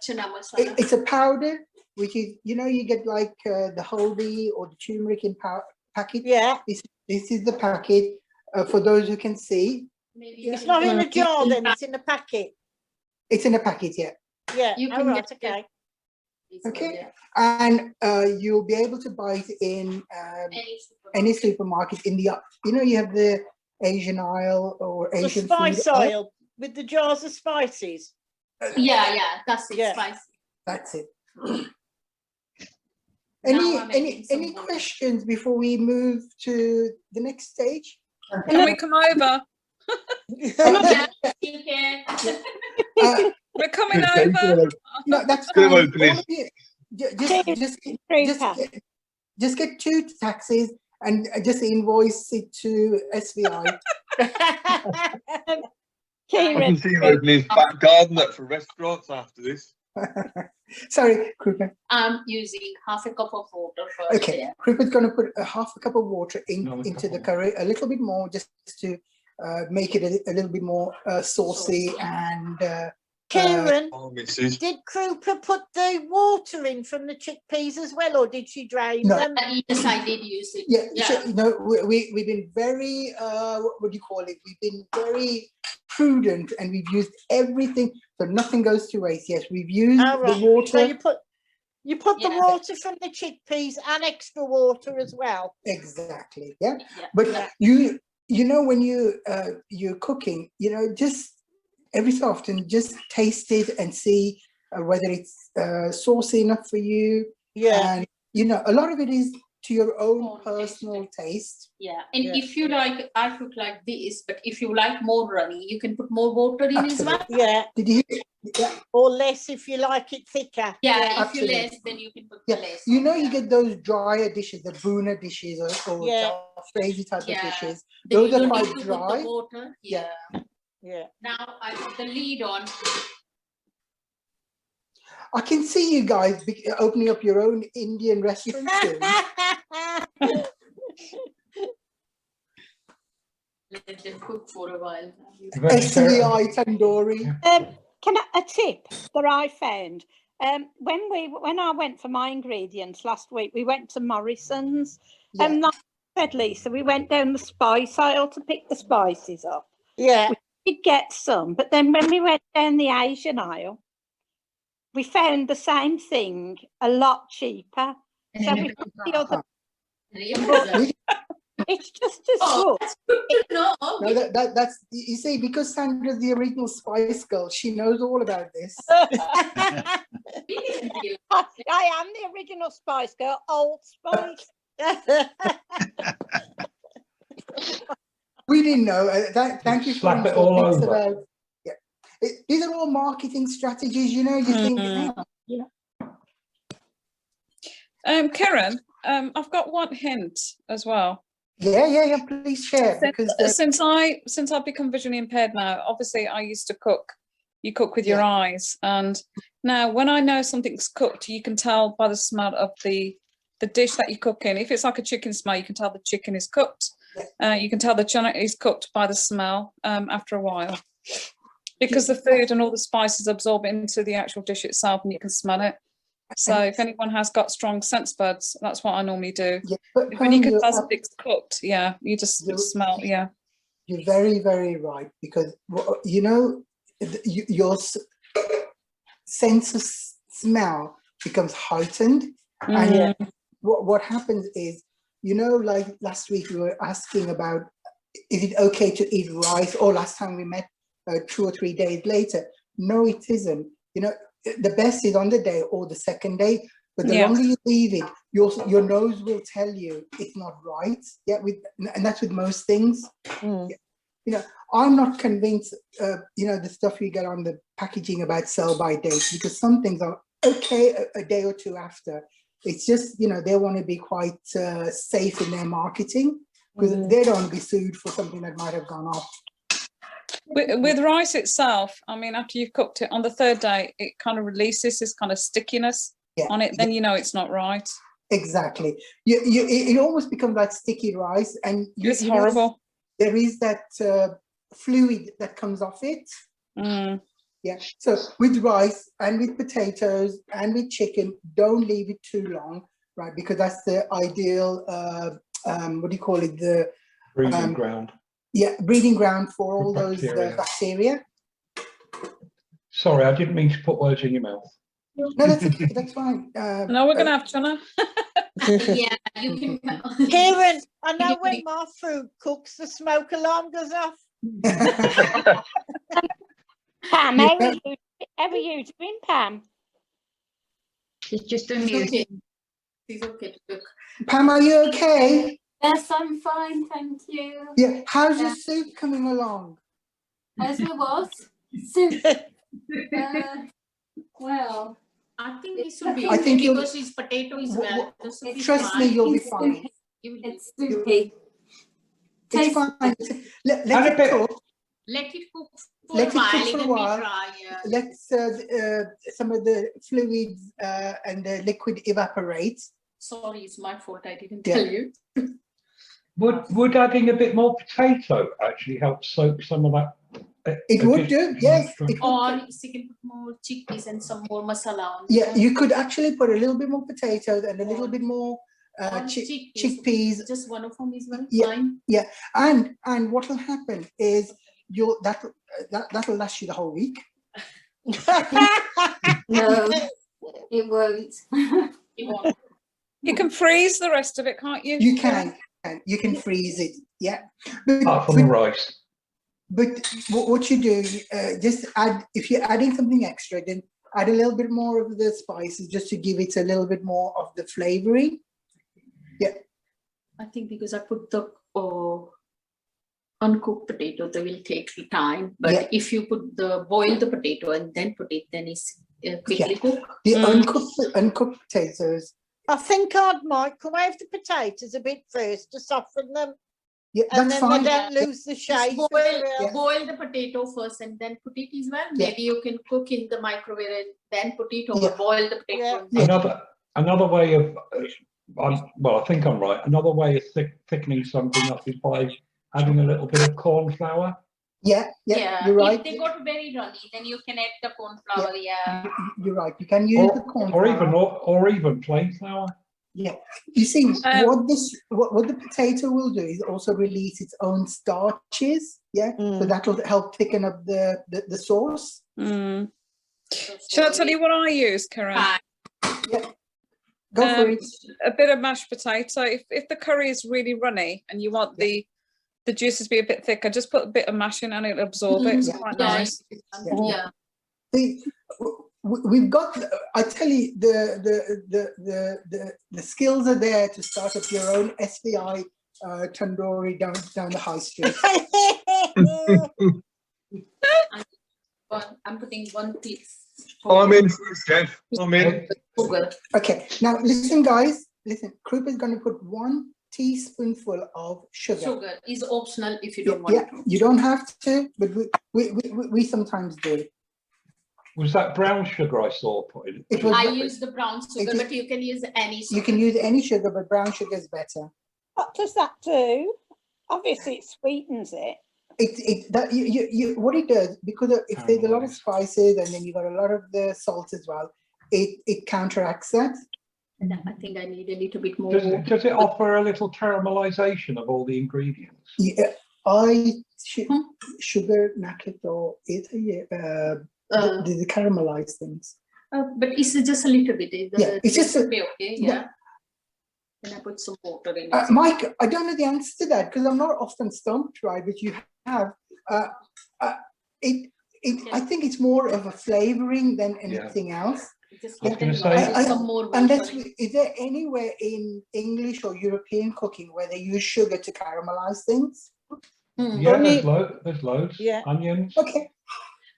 Chana masala. It's a powder, which is, you get like the haldi or the turmeric in packet. Yeah. This is the packet for those who can see. It's not in a jar then, it's in a packet. It's in a packet, yeah. Yeah, you can right, okay. Okay, and you'll be able to buy it in any supermarket in the, you have the Asian aisle or Asian the spice food aisle with the jars of spices. That's it, spicy. That's it. Any questions before we move to the next stage? Can we come over? You can. We're coming over. No, that's Good fine. opening. All of you, just get 2 taxis and just invoice it to SVI. I can see you opening his back garden up for restaurants after this. Sorry, Krupa. I'm using half a cup of water first. Okay, Krupa's going to put a half a cup of water into the curry, a little bit more, just to make it a little bit more saucy and. Karen, Mrs. did Krupa put the water in from the chickpeas as well, or did she drain them? Yes, I did use it. Yeah. We've been very, what do you call it? We've been very prudent, and we've used everything, so nothing goes to waste. Yes, we've used the water. So you put the water from the chickpeas and extra water as well. Exactly. Yeah. But you know, when you're cooking, just every so often, just taste it and see whether it's saucy enough for you. Yeah. And, a lot of it is to your own personal taste. Yeah. And if you like, I cook like this, but if you like more runny, you can put more water in as well. Yeah. Did you hear? Yeah. Or less if you like it thicker. Yeah, if you less, then you can put less. You get those drier dishes, the Bruna dishes or crazy type of dishes. Those are quite dry. The water. Yeah. Now I put the lid on. I can see you guys opening up your own Indian restaurant soon. Let them cook for a while. SVI tandoori. A tip that I found when I went for my ingredients last week, we went to Morrison's and said Lisa, we went down the spice aisle to pick the spices up. Yeah. We did get some, but then when we went down the Asian aisle, we found the same thing a lot cheaper. So we put the other. It's just as good. No, that's you see, because Sandra's the original Spice Girl, she knows all about this. I am the original Spice Girl, Old Spice. We didn't know. Thank you for slap it all over. These are all marketing strategies, you think. Karen, I've got one hint as well. Yeah. Please share. Since I've become visually impaired now, obviously I used to cook. You cook with your eyes, and now when I know something's cooked, you can tell by the smell of the dish that you cook in. If it's like a chicken smell, you can tell the chicken is cooked. You can tell the chana is cooked by the smell after a while, because the food and all the spices absorb into the actual dish itself, and you can smell it. So if anyone has got strong sense buds, that's what I normally do. Yeah, but When you can you're tell something's cooked, yeah, you just smell, yeah. You're very, very right, because you know, your sense of smell becomes heightened, and what happens is, you know, like last week we were asking about, is it okay to eat rice? Or last time we met 2 or 3 days later. No, it isn't. You know, the best is on the day or the second day, but the longer you leave it, your nose will tell you it's not right. Yeah, and that's with most things. Yeah. You know, I'm not convinced, you know, the stuff you get on the packaging about sell by date, because some things are okay a day or two after. It's just, you know, they want to be quite safe in their marketing, because they don't want to be sued for something that might have gone off. With rice itself, I mean, after you've cooked it on the third day, it kind of releases this kind of stickiness on it. Then you know it's not right. Exactly. It almost becomes like sticky rice, and it's horrible. Know, there is that fluid that comes off it. Yeah. So with rice and with potatoes and with chicken, don't leave it too long, right? Because that's the ideal. What do you call it? The breeding ground. Yeah, breeding ground for all those bacteria. Sorry, I didn't mean to put words in your mouth. No, that's okay, that's fine. No, we're gonna have chana. Yeah, you can. Karen, I know when my food cooks, the smoke alarm goes off. Pam, how are you doing, Pam? She's just unmuted. She's okay to cook. Pam, are you okay? Yes, I'm fine, thank you. Yeah, how's your soup coming along? How's my what? Soup. Well, I think it should be. I think because his potato is well. Trust me, you'll be fine. It's soupy. It's fine. Let it cook. Let it cook for Let a while. it cook for a while. Dry, Let some of the fluids and the liquid evaporate. Sorry, it's my fault. I didn't tell you. Would adding a bit more potato actually help soak some of that? It would do, yes. Or you can put more chickpeas and some more masala on. Yeah, you could actually put a little bit more potatoes and a little bit more chickpeas. Just one of them is well. Fine. Yeah, and what will happen is that'll last you the whole week. No, it won't. It won't. You can freeze the rest of it, can't you? You can freeze it. Yeah. Apart from the rice. But what you do, just add, if you're adding something extra, then add a little bit more of the spices just to give it a little bit more of the flavoring. Yeah. I think because I put the uncooked potato, they will take time. But if you boil the potato and then put it, then it's quickly cooked. The uncooked potatoes. I think I might come out the potatoes a bit first to soften them. Yeah, and that's then fine. they don't lose the shape. Boil the potato first and then put it as well. Maybe you can cook in the microwave and then put it over. Boil the potato. Another way of, well, I think I'm right. Another way of thickening something up is by adding a little bit of corn flour. Yeah, you're right. If they got very runny, then you can add the corn flour. Yeah. You're right. You can use the corn flour. Or even plain flour. Yeah, you see, what the potato will do is also release its own starches. Yeah, so that will help thicken up the sauce. Shall I tell you what I use, Kiran? Yeah, go for it. A bit of mashed potato. If the curry is really runny and you want the juices to be a bit thicker, just put a bit of mash in and it'll absorb it. It's quite nice. Yeah. We've got. I tell you, the skills are there to start up your own SVI tandoori down the high street. I'm putting 1 teaspoon. I'm in, chef. I'm in. Okay, now listen, guys. Listen, Krupa is going to put 1 teaspoonful of sugar. Sugar is optional if you don't want to. You don't have to, but we sometimes do. Was that brown sugar I saw put in? I use the brown sugar, but you can use any sugar. You can use any sugar, but brown sugar is better. What does that do? Obviously, it sweetens it. That what it does, because if there's a lot of spices and then you got a lot of the salt as well, it counteracts that. And I think I need a little bit more. Does it offer a little caramelization of all the ingredients? Yeah, sugar nugget or the caramelized things. But it's just a little bit. It's just be okay. Yeah. Then I put some water in it. Mike, I don't know the answer to that because I'm not often stumped, right? But you have I think it's more of a flavoring than anything else. Just I was going to say, some more water. Unless is there anywhere in English or European cooking where they use sugar to caramelize things? yeah, there's loads. Yeah. Onions. Okay.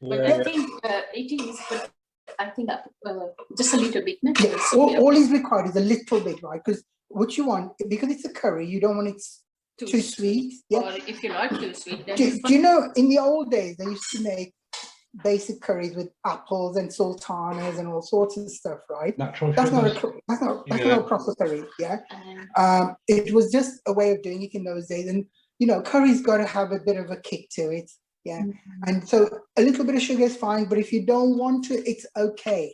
But I think it is. But I think just a little bit. No? Yeah. All is required is a little bit, right? Because what you want, because it's a curry, you don't want it too sweet. Yeah. Or if you like too sweet, then Do you know in the old days they used to make basic curries with apples and sultanas and all sorts of stuff, right? Natural That's sugars. not a proper curry, yeah. It was just a way of doing it in those days, and curry's got to have a bit of a kick to it, yeah. And so a little bit of sugar is fine, but if you don't want to, it's okay.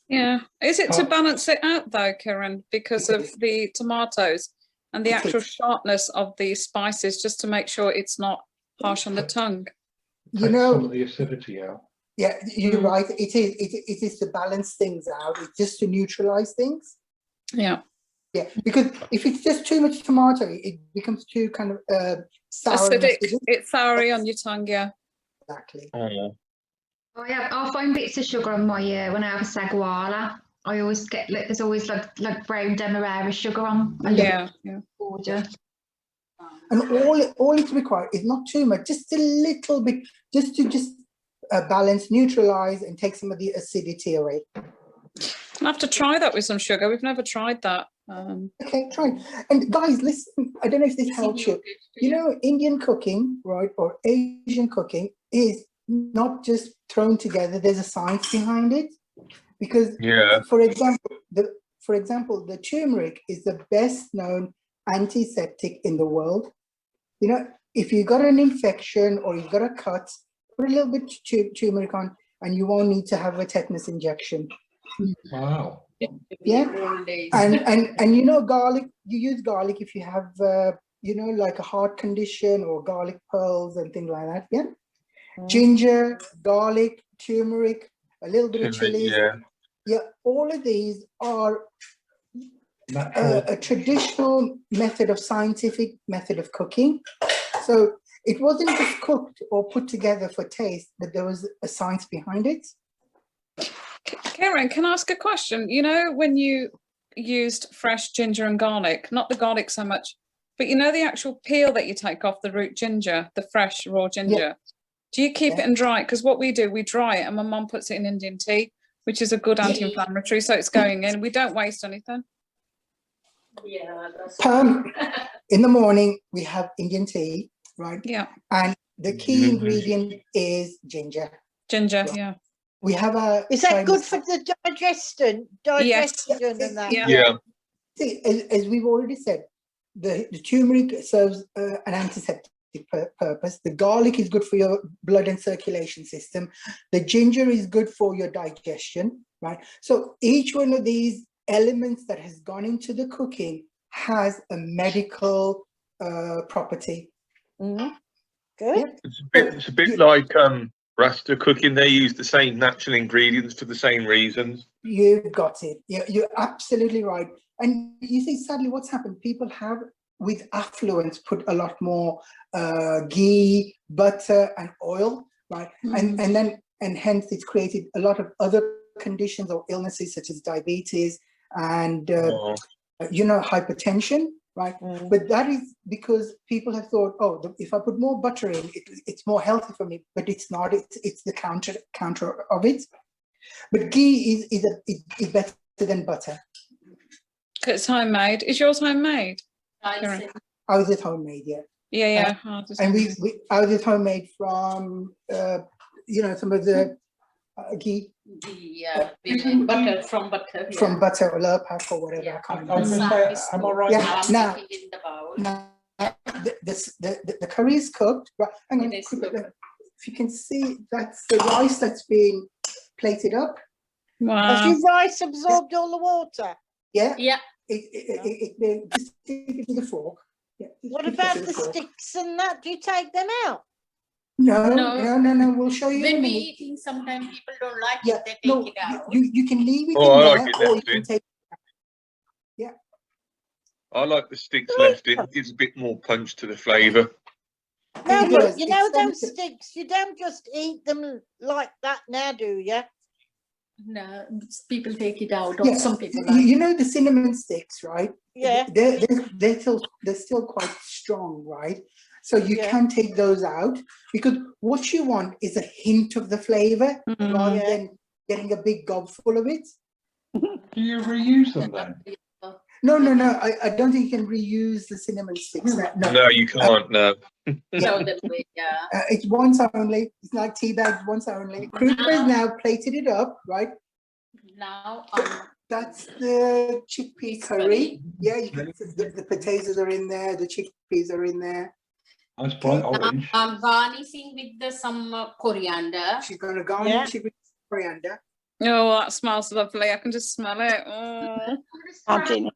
Yeah. Is it to balance it out though, Kiran, because of the tomatoes and the actual sharpness of the spices, just to make sure it's not harsh on the tongue? You Take know, some of the acidity out. yeah, you're right. It is to balance things out. It's just to neutralize things. Yeah. Yeah, because if it's just too much tomato, it becomes too kind of sour. Acidic. It's soury on your tongue, yeah. Exactly. I'll find bits of sugar on my when I have a saguara. I always get there's always like brown demerara sugar on. Yeah. Gorgeous. And all it's required is not too much, just a little bit, just to balance, neutralize, and take some of the acidity away. I'll have to try that with some sugar. We've never tried that. Okay, try. And guys, listen, I don't know if this helps you. Indian cooking, right, or Asian cooking is not just thrown together. There's a science behind it. Because, for example, the turmeric is the best known antiseptic in the world. If you got an infection or you've got a cut, put a little bit of turmeric on, and you won't need to have a tetanus injection. Wow. Yeah. And garlic. You use garlic if you have like a heart condition or garlic pearls and things like that. Yeah. Ginger, garlic, turmeric, a little bit of chili. Yeah, all of these are a traditional scientific method of cooking. So it wasn't just cooked or put together for taste, but there was a science behind it. Kiran, can I ask a question? When you used fresh ginger and garlic, not the garlic so much, but the actual peel that you take off the root ginger, the fresh raw ginger. Yeah. Do you keep it and dry it? Because what we do, we dry it, and my mum puts it in Indian tea, which is a good anti-inflammatory, so it's going in. We don't waste anything. Yeah, that's in the morning, we have Indian tea, right? Yeah. And the key ingredient is ginger. Ginger, yeah. We have a... Is that good for the digestion? Yes. And that? Yeah. See, as we've already said, the turmeric serves an antiseptic purpose. The garlic is good for your blood and circulation system. The ginger is good for your digestion, right? So each one of these elements that has gone into the cooking has a medical property. Good. Yeah. It's a bit like Rasta cooking. They use the same natural ingredients for the same reasons. You've got it. You're absolutely right. And you see, sadly, what's happened? People have, with affluence, put a lot more ghee, butter, and oil, right? And hence it's created a lot of other conditions or illnesses such as diabetes and hypertension, right? But that is because people have thought, if I put more butter in, it's more healthy for me. But it's not. It's the counter of it. But ghee is better than butter. It's homemade. Is yours homemade? Ours is homemade, yeah. Yeah. And ours is homemade from some of the ghee. Butter from butter. From butter or lurpak or whatever. I can't I was remember. going to say, am I right? Yeah. the curry is cooked. Right, hang on, It is Krupa, cooked. if you can see, that's the rice that's been plated up. Has Wow. your rice absorbed all the water? Yeah, Yeah. just stick it with a fork. Yeah, just What stick it about with the a fork. sticks and that? Do you take them out? No, we'll show you in When a we minute. eating, sometimes people don't like Yeah, it, they take no, it out. you can leave it Oh, in I there, like it or you left can in. take. I like the sticks left in. It gives a bit more punch to the flavour. No, It but does, you it's know something- those sticks, you don't just eat them like that now, do you? No, people take it out, Yeah, or some people you, like you know the cinnamon sticks, right? Yeah. They're still quite strong, right? So you Yeah. can take those out, because what you want is a hint of the flavour rather Yeah. than getting a big gob full of it. Do you reuse them then? No, I don't think you can reuse the cinnamon sticks. No, you can't. No. throw them away, yeah. It's once only. It's like tea bags, once only. Krupa has now plated it up, right? Now, That's the chickpea curry. curry. Yeah, you can, the potatoes are in there, the chickpeas are in there. Nice bright now orange. I'm garnishing with some coriander. She's going to garnish it with coriander. Oh, that smells lovely. I can just smell it. Oh. Imagine.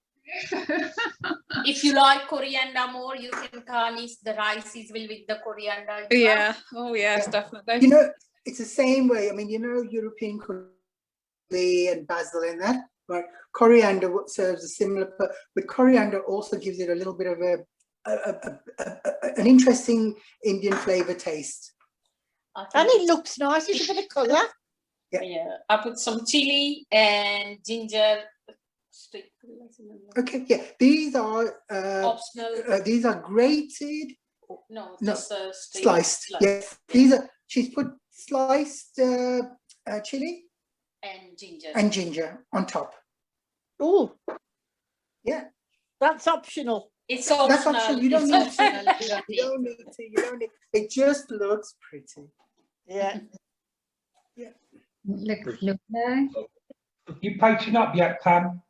If you like coriander more, you can garnish the rice as well with the coriander. as well. Yeah. Oh, yes, Yeah. definitely. You know, it's the same way. I mean, you know, European cookery and basil and that, right? Coriander serves a similar, but coriander also gives it a little bit of an interesting Indian flavour taste. I think And it looks nice, it's a bit of colour. yeah, I put some chili and ginger. Okay, yeah, these are Optional. grated, No, no, just straight sliced. Yes, these are. She's put sliced chili and ginger. and ginger on top. Oh, Yeah, that's optional. It's optional. that's optional. You don't it's need to. optional, you don't You don't need to. You don't need. It just looks pretty. Yeah. Looks lovely. You plating up yet, Pam?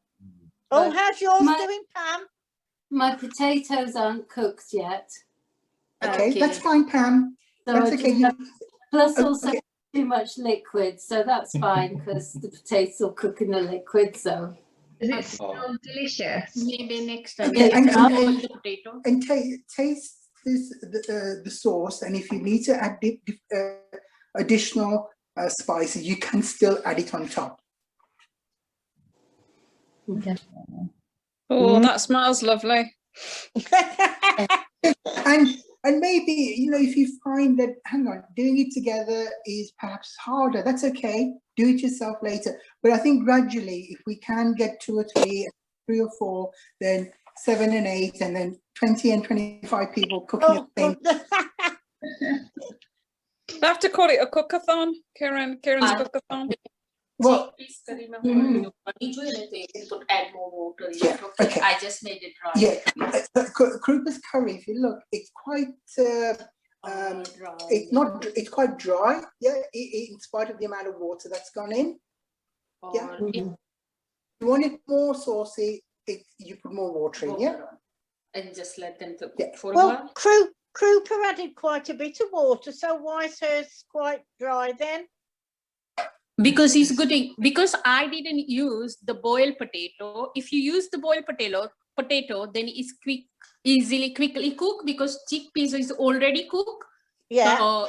Oh, how's yours My- doing, Pam? My potatoes aren't cooked yet. Okay, Okay. that's fine, Pam. So That's I okay. just have, plus also Okay. too much liquid, so that's fine because the potatoes will cook in the liquid. So Does it smell delicious? Maybe next time. Okay, Yeah, and- you can and- boil the potato. And taste this the sauce, and if you need to add additional spices, you can still add it on top. Oh, that smells lovely. And maybe, you know, if you find that, hang on, doing it together is perhaps harder, that's okay. Do it yourself later. But I think gradually, if we can get 2 or 3, 3 or 4, then 7 and 8, and then 20 and 25 people cooking at the same. They have to call it a cookathon, Kiran's cookathon. Well, Chickpeas curry में हो नहीं जो है तो you can put add more water. Yeah, okay. I just made it dry. yeah, Krupa's curry, if you look, it's quite, Dry. it's quite dry, yeah, in spite of the amount of water that's gone in. Yeah. Or If you want it more saucy, you put more water in, yeah? and just let them cook Yeah. for a while. Well, Krupa added quite a bit of water, so why is hers quite dry then? Because he's good. Because I didn't use the boiled potato. If you use the boiled potato, then it's quickly cooked because chickpeas is already cooked. Yeah. So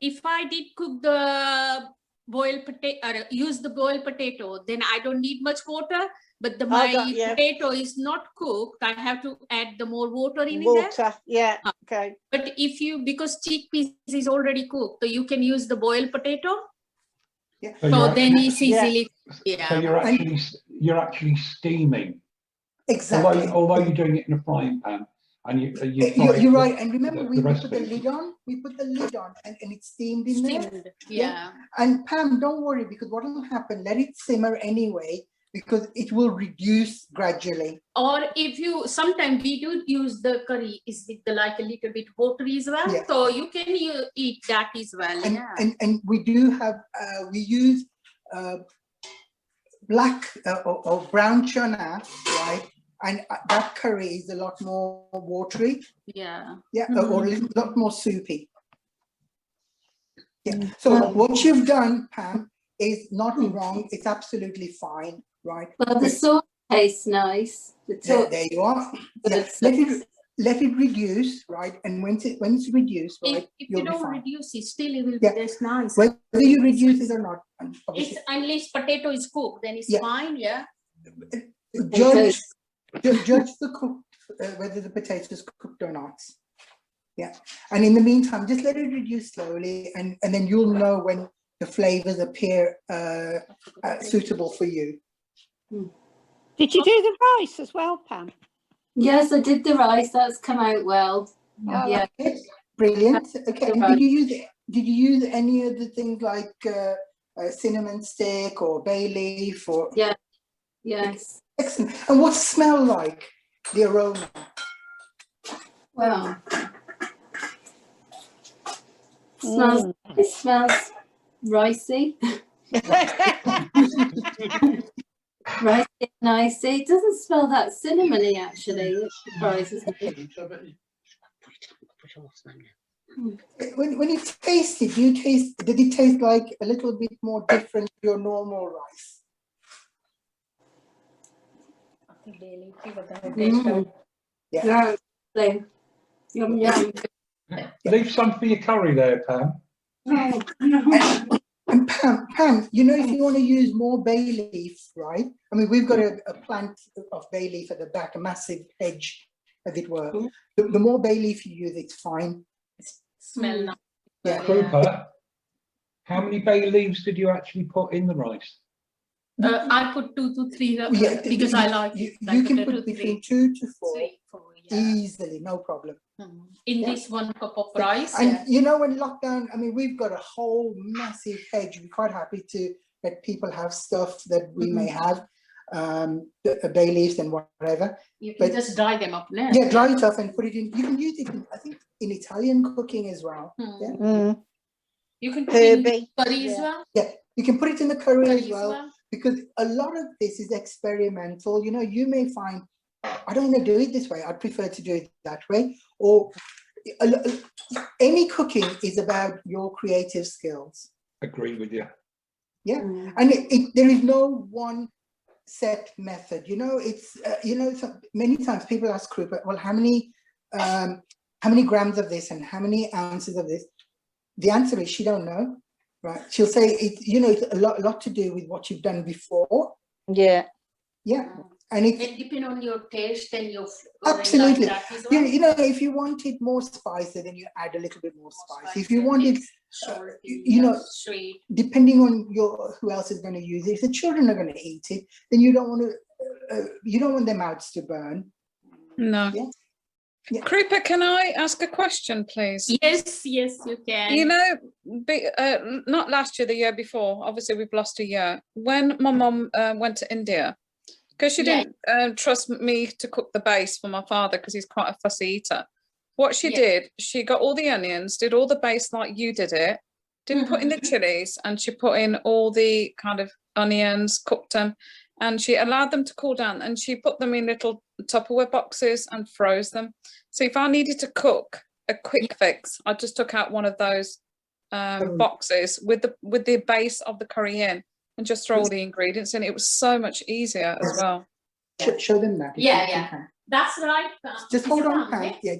if I did cook the boiled potato, or use the boiled potato, then I don't need much water. But my potato is not cooked, I have to add the more water in there. Water, yeah, okay. But if you, because chickpeas is already cooked, so you can use the boiled potato. Yeah. So then it's easily, So you're actually steaming. Exactly. Although you're doing it in a frying pan, and you're right. And remember, we put the recipe. lid on. We put the lid on, and it's steamed in there. steamed. Yeah. And Pam, don't worry, because what will happen? Let it simmer anyway, because it will reduce gradually. Or if you, sometimes we do use the curry is with the like a little bit watery as well. Yeah. So you can eat that as well. And Yeah. and we do have we use black or brown chana, right? and that curry is a lot more watery. Yeah. Yeah, or a lot more soupy. Yeah. So what you've done, Pam, is not wrong. It's absolutely fine, right? Well, the sauce tastes nice. There you are. Yeah. Let it reduce, right? And when it's reduced, right, If you'll you be don't fine. reduce it, still it will Yeah. be this nice. Whether you reduce it or not, It's unless potato is cooked, then it's Yeah. fine. Yeah. judge the cook whether the potato is cooked or not. Yeah, and in the meantime, just let it reduce slowly, and then you'll know when the flavors appear suitable for you. Did you do the rice as well, Pam? Yes, I did the rice. That's come out well. Oh, Yeah. Okay, brilliant. Okay, and did you use any of the things like cinnamon stick or bay leaf or? Yeah. Yes. Excellent. And what's the smell like? The aroma. Well, it smells ricey. Ricey and nicey. It doesn't smell that cinnamony actually. It surprises me. When you taste it, did it taste like a little bit more different to your normal rice? Yeah. So, yum yum. Leave some for your curry there, Pam. And Pam, you know, if you want to use more bay leaf, right? I mean, we've got a plant of bay leaf at the back, a massive hedge, as it were. The more bay leaf you use, it's fine. Smell nice. Yeah. Krupa, how many bay leaves did you actually put in the rice? I put 2 to 3 because I like it. You can put between 2 to 4 yeah. easily, no problem. In this 1 cup of rice. And you know, when lockdown, I mean, we've got a whole massive hedge. We're quite happy to let people have stuff that we may have, bay leaves and whatever. You can just dry them up now. Yeah, dry it up and put it in. You can use it, I think, in Italian cooking as well. Yeah. You can put it in Herby. curry as well. Yeah, you can put it in the curry as well, because a lot of this is experimental. You know, you may find, I don't want to do it this way. I'd prefer to do it that way. Or any cooking is about your creative skills. Agree with you. Yeah, and there is no one set method. You know, it's you know, many times people ask Krupa, well, how many grams of this and how many ounces of this? The answer is she don't know, right? She'll say it. You know, it's a lot to do with what you've done before. Yeah. Yeah, and it depends on your taste and your absolutely. Like that as well. You know, if you wanted more spicy, then you add a little bit more spice. If you wanted, you know, sweet, depending on who else is going to use it. If the children are going to eat it, then you don't want to. You don't want their mouths to burn. No. Yeah. Yeah. Krupa, can I ask a question, please? Yes, you can. You know, not last year, the year before, obviously we've lost a year. When my mum went to India, because she didn't trust me to cook the base for my father because he's quite a fussy eater. What she did, she got all the onions, did all the base like you did it, didn't put in the chilies, and she put in all the kind of onions, cooked them, and she allowed them to cool down, and she put them in little Tupperware boxes and froze them. So if I needed to cook a quick fix, I just took out one of those boxes with the base of the curry in and just throw all the ingredients in. It was so much easier as well. Show them that. Yeah. That's right. Just hold on, Pam. Yeah,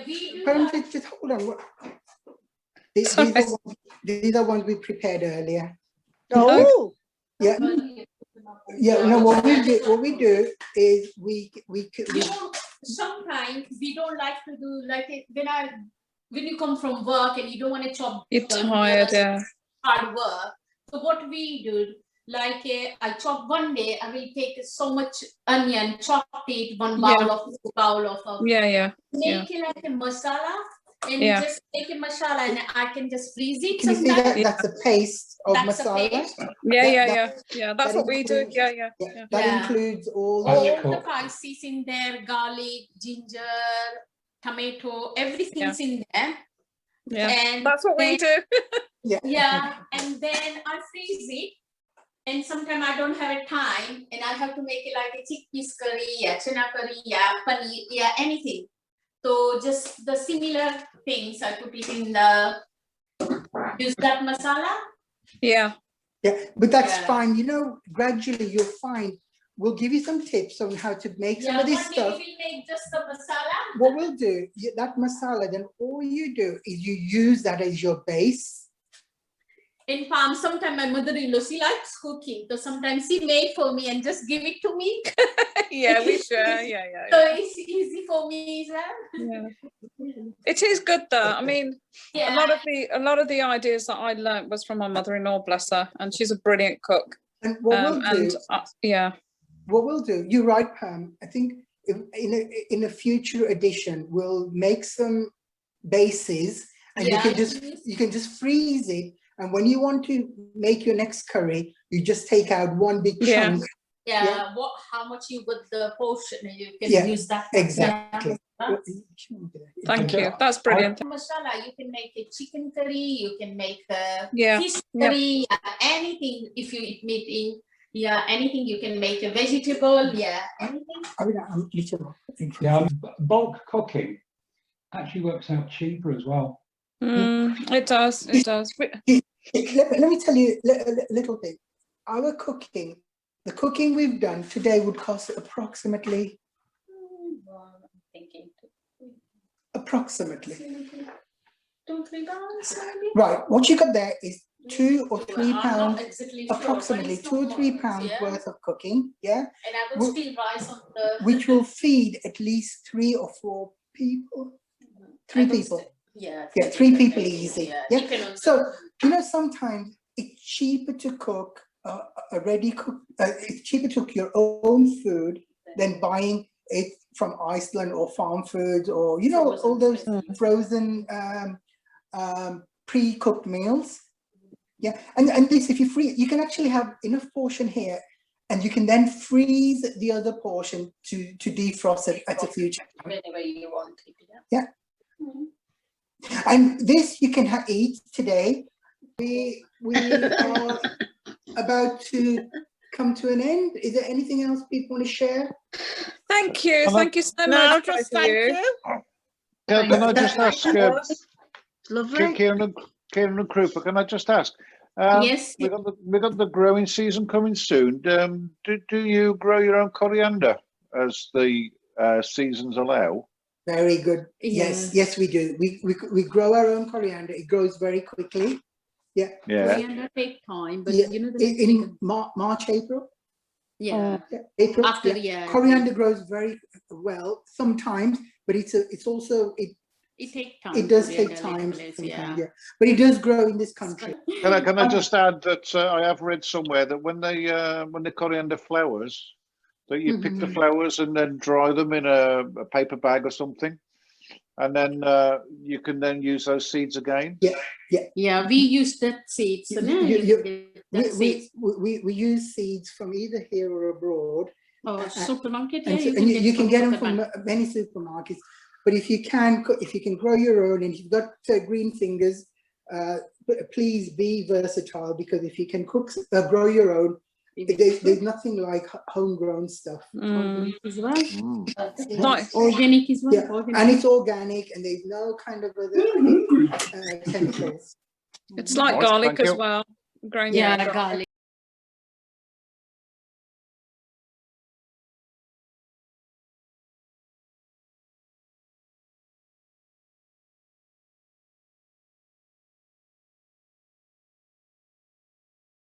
we do Pam, that. just hold on. These are ones we prepared earlier. Oh. Yeah. Yeah. No, what we do is we sometimes we don't like to do like it when you come from work and you don't want to chop. You're tired, yeah. Hard work. So what we do, like I chop one day, I will take so much onion, chop it, one bowl of make it like a masala, and just make a masala, and I can just freeze it. Can you see that? That's a paste of masala. Yeah. That's what we do. Yeah. That includes all the spices in there: garlic, ginger, tomato, everything's in there. Yeah, and that's what we do. Yeah, and then I freeze it, and sometimes I don't have a time, and I have to make it like a chickpeas curry, chana curry, paneer, anything. So just the similar things, I put it in the, use that masala. Yeah. Yeah, but that's Yeah. fine. You know, gradually you'll find we'll give you some tips on how to make some of this one day stuff. we will make just the masala. What we'll do, that masala, then all you do is you use that as your base. In farm, sometimes my mother-in-law, she likes cooking, so sometimes she made for me and just give it to me. Yeah, we share. Yeah. So it's easy for me as well. Yeah. It is good though. I mean, Yeah. a lot of the ideas that I learnt was from my mother-in-law, bless her, and she's a brilliant cook. And what we'll do, yeah. what we'll do, you're right, Pam. I think in a future edition, we'll make some bases, and you can just freeze it. And when you want to make your next curry, you just take out one big chunk. Yeah. How much you got the portion, you can use that. Exactly. Yeah. Thank you. That's brilliant. Masala, you can make a chicken curry, you can make a Yeah. fish curry, anything. If you eat meat in, anything you can make a vegetable, anything. Bulk cooking actually works out cheaper as well. It does. It does. Let me tell you a little bit. Our cooking, the cooking we've done today would cost approximately. Approximately. £2-3 maybe? Right. What you got there is £2 or £3, I'm not exactly sure, approximately but it's £2 or not £3 much, worth of cooking. Yeah. And I would still rice on the. Which will feed at least 3 or 4 people. 3 people. Yeah, 3 people easy. Yeah. So you know, sometimes it's cheaper to cook a ready cook. It's cheaper to cook your own food than buying it from Iceland or farm foods, or you know, all those frozen pre-cooked meals. Yeah, and this, if you freeze, you can actually have enough portion here, and you can then freeze the other portion to defrost it at a future time. Whenever you want it. Yeah. And this you can eat today. We are about to come to an end. Is there anything else people want to share? Thank you. Thank you so much. Just thank you. Can I just ask, Lovely. Kiran and Krupa, can I just ask? Yes. We got the growing season coming soon. Do you grow your own coriander as the seasons allow? Very good. Yes, we do. We grow our own coriander. It grows very quickly. Yeah. Coriander take time, but Yeah. you know In March, April. Yeah. April. After Coriander grows very well sometimes, but it takes time. it does take time. Yeah. But it does grow in this country. Can I just add that I have read somewhere that when the coriander flowers, that you pick the flowers and then dry them in a paper bag or something, and then you can then use those seeds again. Yeah, we use that seeds. We use seeds from either here or abroad. Supermarket. And you can get them from many supermarkets. But if you can grow your own, and if you've got green fingers, please be versatile, because if you can grow your own, there's nothing like homegrown stuff. As well. Nice. Organic as well. Yeah. Organic. And it's organic, and there's no kind of other chemicals. It's like Nice, garlic thank as you. well. Growing Yeah, your own garlic.